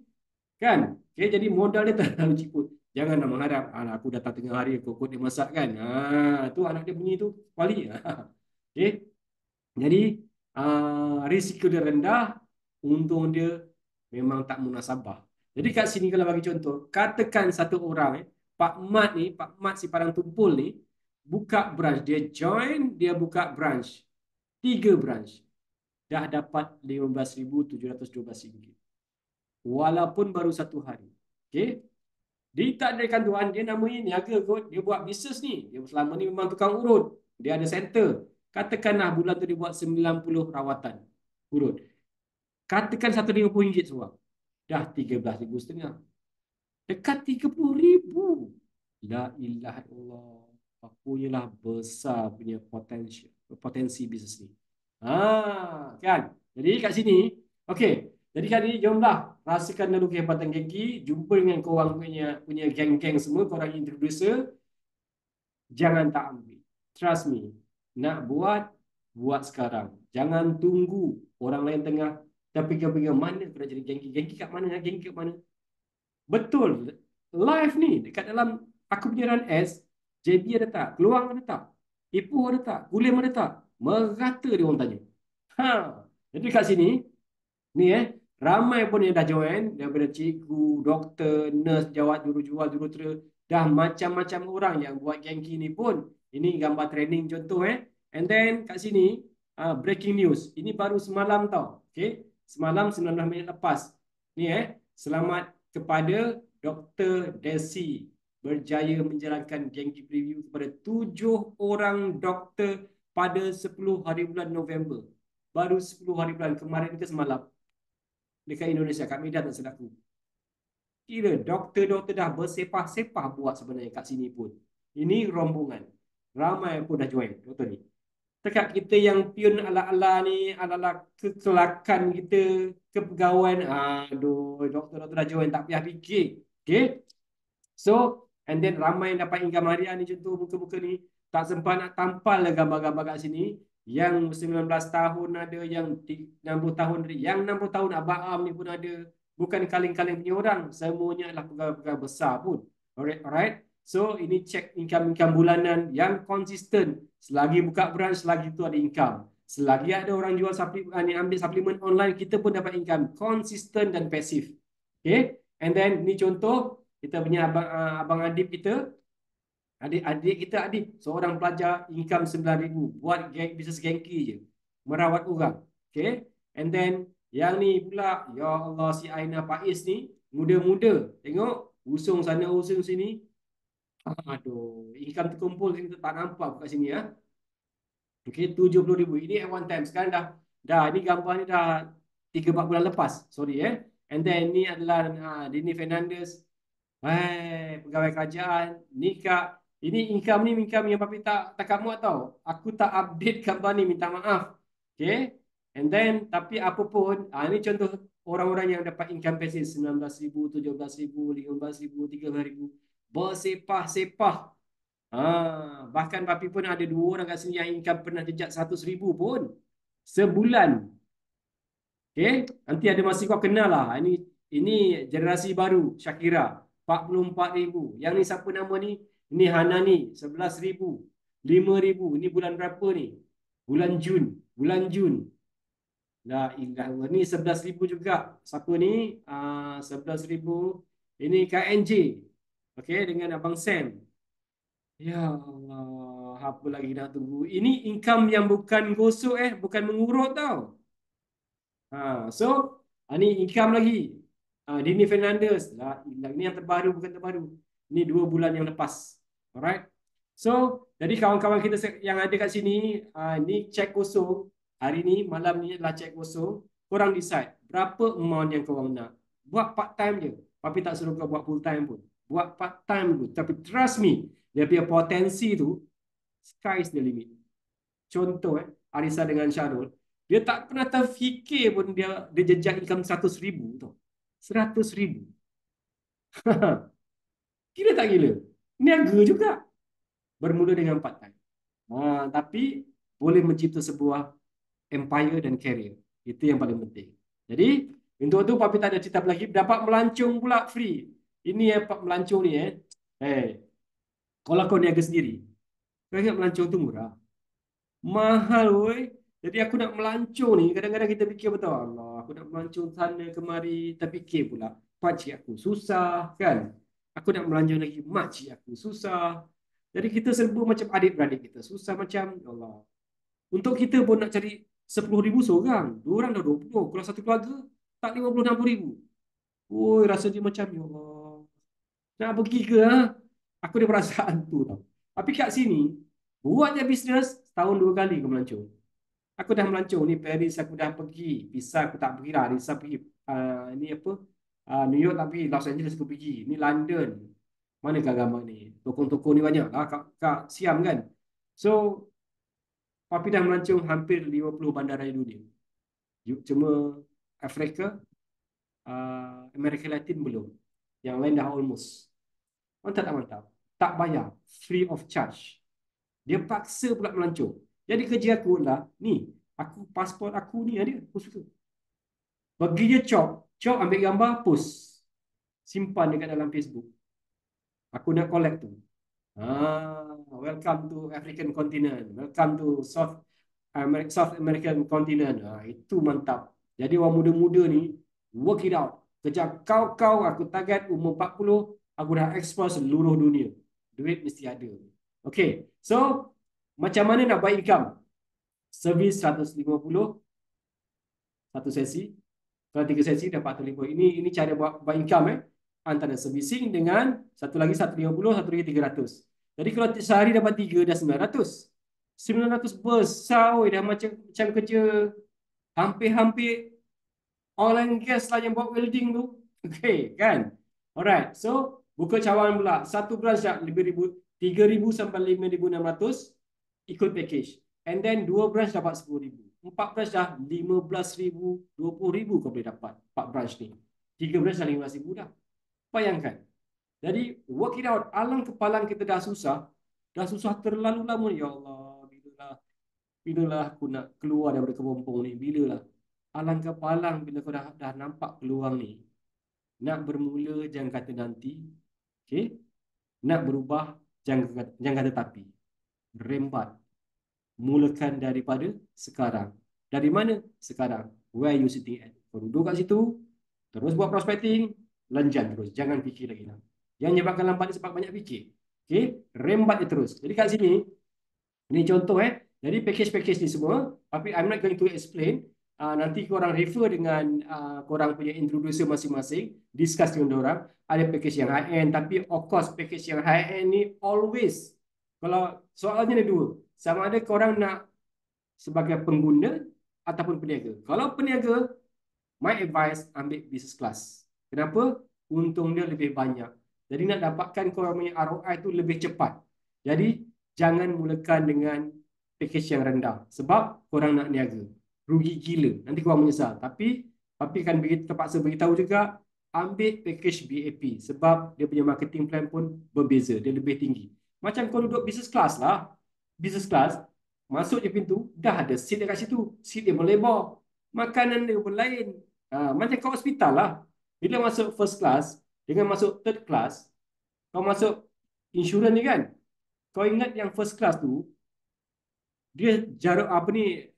B: Kan? Okay, jadi modal dia terlalu ciput. Jangan nak mengharap, aku datang tengah hari, kokot dia masak kan. Tu anak dia bunyi tu, kuali. Okay, jadi risiko dia rendah, untung dia memang tak munasabah. Jadi kat sini kalau bagi contoh, katakan satu orang, Pak Mat si Padang Tumpul ni, buka branch, dia join, dia buka branch, 3 branch, dah dapat RM15,712. Walaupun baru 1 hari. Okay? Dia tak ada kanduan, dia namanya niaga kot. Dia buat bisnes ni. Dia selama ni memang tukang urut. Dia ada center. Katakanlah bulan tu dia buat 90 rawatan urut. Katakan RM150 seorang. Dah RM13,500. Dekat RM30,000. La ilaha illallah. Punyalah besar punya potensi bisnes ni. Kan? Jadi kat sini, okey. Jadi kali ni jomlah rasakan dulu kehebatan Genki, jumpa dengan korang punya geng-geng semua, korang introducer, jangan tak ambil. Trust me. Nak buat sekarang. Jangan tunggu orang lain tengah terpikir-pikir mana aku nak jadi Genki. Genki kat mana? Genki kat mana? Betul. Live ni dekat dalam aku punya run ads, JB ada tak? Keluang ada tak? Ipoh ada tak? Kulim ada tak? Merata dia orang tanya. Ha. Jadi kat sini ni ramai pun yang dah join daripada cikgu, doktor, nurse, jawat, jurujual, jurutera, dah macam-macam orang yang buat Genki ni pun. Ini gambar training contoh And then kat sini breaking news. Ini baru semalam tau. Okay? Semalam 19 minit lepas. Ni selamat kepada Dr. Desi berjaya menjalankan Genki preview kepada 7 orang doktor pada 10 hari bulan November. Baru 10 hari bulan kemarin ke semalam. Dekat Indonesia, kat Medan tak silap aku. Kira doktor-doktor dah bersepah-sepah buat sebenarnya kat sini pun. Ini rombongan. Ramai pun dah join doktor ni. Dekat kita yang pion ala-ala ni, ala-ala kekelakan kita, kepegawaian, aduh, doktor-doktor dah join, tak payah fikir. Okay? So, and then ramai yang dapat income harian ni, contoh muka-muka ni, tak sempat nak tampal lah gambar-gambar kat sini. Yang 19 tahun ada, yang 60 tahun ada, yang 60 tahun Abang Am ni pun ada. Bukan kaling-kaling punya orang, semuanya adalah pegawai-pegawai besar pun. Alright. So, ini check income-income bulanan yang konsisten. Selagi buka branch, selagi tu ada income. Selagi ada orang jual ambil suplemen online, kita pun dapat income. Konsisten dan pasif. Okay. And then, ni contoh, kita punya abang Adib kita, adik kita Adib, seorang pelajar, income 9,000, buat bisnes Genki je, merawat orang. Okay. And then yang ni pula, ya Allah, si Aina Faiz ni muda-muda, tengok usung sana usung sini. Aduh, income terkumpul kita tak nampak kat sini Okay, 70,000. Ini at one time. Sekarang dah ini gambar ni dah 3-4 bulan lepas. Sorry And then ni adalah Dini Fernandez. Pegawai kerajaan. Ini income yang papi tak kamu tahu. Aku tak update gambar ni, minta maaf. Okay. And then tapi apa pun, ini contoh orang-orang yang dapat income passive 19,000, 17,000, 15,000, 13,000. Bersepah-sepah. Bahkan papi pun ada 2 orang kat sini yang income pernah jejak 100,000 pun sebulan. Okay. Nanti ada masa kau kenal lah. Ini generasi baru, Shakira, 44,000. Yang ni siapa nama ni? Ini Hanani, 11,000. 5,000. Ini bulan berapa ni? Bulan Jun. La ilah. Ni 11,000 juga. Siapa ni? 11,000. Ini KNJ. Okay, dengan Abang Sam. Ya Allah, apa lagi nak tunggu? Ini income yang bukan gosok bukan mengurut tau. So, ni income lagi. Dini Fernandez. Ini yang terbaru, bukan terbaru. Ini 2 bulan yang lepas. Alright. So, jadi kawan-kawan kita yang ada kat sini, ni cek kosong. Hari ni, malam ni adalah cek kosong. Korang decide berapa amount yang korang nak. Buat part time je. Tapi tak suruh kau buat full time pun. Buat part time pun. Tapi trust me, dia punya potensi tu, sky is the limit. Contoh Arissa dengan Syarul, dia tak pernah terfikir pun dia jejak income 100,000 tau. 100,000. Gila tak gila? Niaga juga. Bermula dengan part time. Tapi boleh mencipta sebuah empire dan career. Itu yang paling penting. Jadi, Untuk tu papi tak ada cerita lagi. Dapat melancong pula free. Ini Pak melancong ni kalau kau niaga sendiri, kau ingat melancong tu murah. Mahal woi. Jadi aku nak melancong ni, kadang-kadang kita fikir betul, Allah, aku nak melancong sana kemari, tapi fikir pula, pakcik aku susah kan. Aku nak melancong lagi, makcik aku susah. Jadi kita serba macam adik-beradik kita susah macam, ya Allah. Untuk kita pun nak cari 10,000 seorang, dua orang dah 20. Kalau satu keluarga, tak 50 60,000. Oi, rasa dia macam, ya Allah. Nak pergi ke? Ha? Aku ada perasaan tu tau. Tapi kat sini, buat je bisnes, setahun 2 kali ke melancong. Aku dah melancong ni, Paris aku dah pergi. Pisa aku tak pergi lah. Risa pergi. Ni apa? New York tak pergi. Los Angeles aku pergi. Ni London. Mana gambar ni? Toko-toko ni banyak lah kat Siam kan. So, papi dah melancong hampir 50 bandaraya dunia. Cuma Afrika, Amerika Latin belum. Yang lain dah almost. Mantap tak mantap? Tak bayar. Free of charge. Dia paksa pula melancong. Jadi kerja aku lah, ni, aku pasport aku ni ada, aku suka. Bagi je chop ambil gambar, post. Simpan dekat dalam Facebook. Aku nak collect tu. Welcome to African continent. Welcome to South American continent. Itu mantap. Jadi orang muda-muda ni, work it out. Kerja kau, aku target umur 40, aku dah explore seluruh dunia. Duit mesti ada. Okay, so macam mana nak buat income? Servis 150, satu sesi. Kalau 3 sesi dapat 150. Ini cara buat income antara servicing dengan satu lagi 150, satu lagi 300. Jadi kalau sehari dapat 3 dah 900. 900 besar dah macam kerja hampir-hampir oil and gas lah yang buat welding tu. Okay kan? Alright. So buka cawangan pula. Satu branch dah lebih 3,000 sampai 5,600 ikut package. And then 2 branch dapat 10,000. 4 branch dah 15,000, 20,000 kau boleh dapat 4 branch ni. 3 branch dah 15,000 dah. Bayangkan. Jadi work it out. Alang kepalang kita dah susah terlalu lama. Ya Allah, bilalah aku nak keluar daripada kepompong ni. Bilalah. Alang kepalang bila kau dah nampak peluang ni. Nak bermula jangan kata nanti. Okay? Nak berubah jangan kata tapi. Rembat. Mulakan daripada sekarang. Dari mana? Sekarang. Where you sitting at? Kau duduk kat situ, terus buat prospecting, lanjan terus. Jangan fikir lagi lah. Yang menyebabkan lambat ni sebab banyak fikir. Okay? Rembat dia terus. Jadi kat sini, ini contoh Jadi package-package ni semua, tapi I'm not going to explain. Nanti korang refer dengan korang punya introducer masing-masing, discuss dengan orang. Ada package yang high-end, tapi of course package yang high-end ni always. Kalau soalnya ada dua. Sama ada korang nak sebagai pengguna ataupun peniaga. Kalau peniaga, my advice ambil business class. Kenapa? Untung dia lebih banyak. Jadi nak dapatkan korang punya ROI tu lebih cepat. Jadi jangan mulakan dengan package yang rendah. Sebab korang nak niaga. Rugi gila. Nanti korang menyesal. Tapi akan terpaksa beritahu juga, ambil package BAP. Sebab dia punya marketing plan pun berbeza. Dia lebih tinggi. Macam kau duduk business class lah. Business class, masuk je pintu, dah ada seat dekat situ. Seat dia melebar. Makanan dia pun lain. Macam kau hospital lah. Bila masuk first class, dengan masuk third class, kau masuk insurans ni kan. Kau ingat yang first class tu, dia jarum apa ni,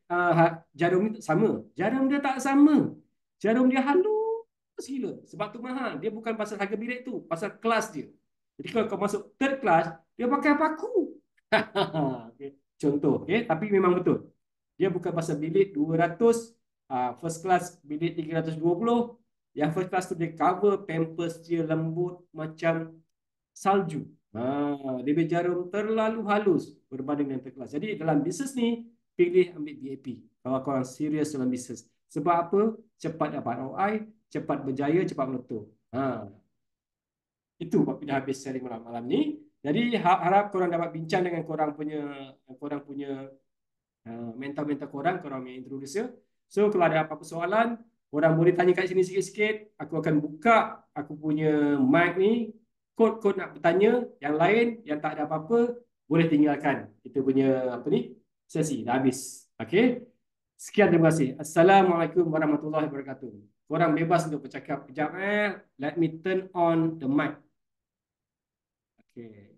B: jarum ni tak sama. Jarum dia tak sama. Jarum dia halus gila. Sebab tu mahal. Dia bukan pasal harga bilik tu, pasal kelas dia. Jadi kalau kau masuk third class, dia pakai paku. Okay. Contoh, okay? Tapi memang betul. Dia bukan pasal bilik 200, first class bilik 320. Yang first class tu dia cover, pampers dia lembut macam salju. Dia berjarum terlalu halus berbanding dengan third class. Jadi dalam bisnes ni, pilih ambil BAP. Kalau korang serius dalam bisnes. Sebab apa? Cepat dapat ROI, cepat berjaya, cepat meletup. Itu Pak dah habis sharing malam ni. Jadi harap korang dapat bincang dengan korang punya mentor-mentor korang punya introducer. So kalau ada apa-apa soalan, korang boleh tanya kat sini sikit-sikit. Aku akan buka aku punya mic ni. Kod nak bertanya. Yang lain yang tak ada apa-apa, boleh tinggalkan kita punya sesi. Dah habis. Okay. Sekian, terima kasih. Assalamualaikum warahmatullahi wabarakatuh. Korang bebas untuk bercakap. Kejap Let me turn on the mic. Okay.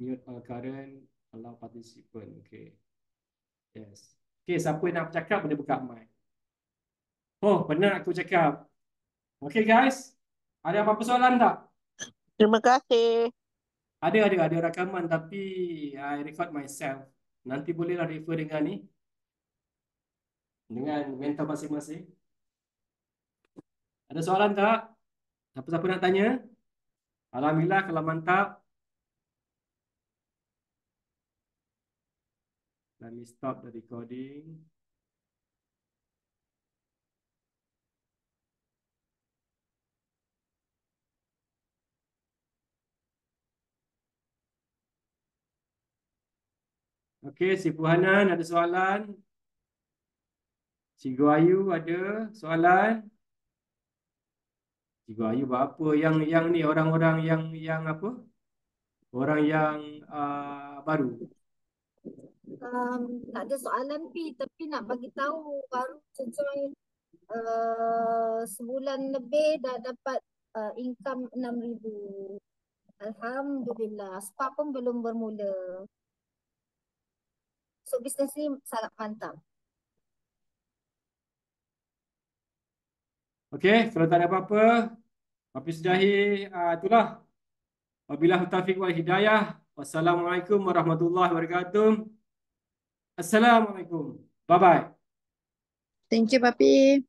B: Mute all current, allow participant. Okay. Yes. Okay, siapa yang nak bercakap boleh buka mic. Oh, benar aku cakap. Okay guys. Ada apa-apa soalan tak?
C: Terima kasih.
B: Ada rakaman tapi I record myself. Nanti bolehlah refer dengan ni. Dengan mentor masing-masing. Ada soalan tak? Siapa-siapa nak tanya? Alhamdulillah kalau mantap. Let me stop the recording. Okey, si Puhanan ada soalan? Cikgu Ayu ada soalan? Cikgu Ayu buat apa? Yang ni orang-orang yang apa? Orang yang baru.
D: Tak ada soalan Pi, tapi nak bagi tahu baru je join sebulan lebih dah dapat income 6,000. Alhamdulillah. Spa pun belum bermula. So bisnes ni sangat mantap.
B: Okey, kalau tak ada apa-apa, Hafiz Sudahi, itulah. Wabillahi taufiq wal hidayah. Wassalamualaikum warahmatullahi wabarakatuh. Assalamualaikum. Bye-bye.
C: Thank you, Papi.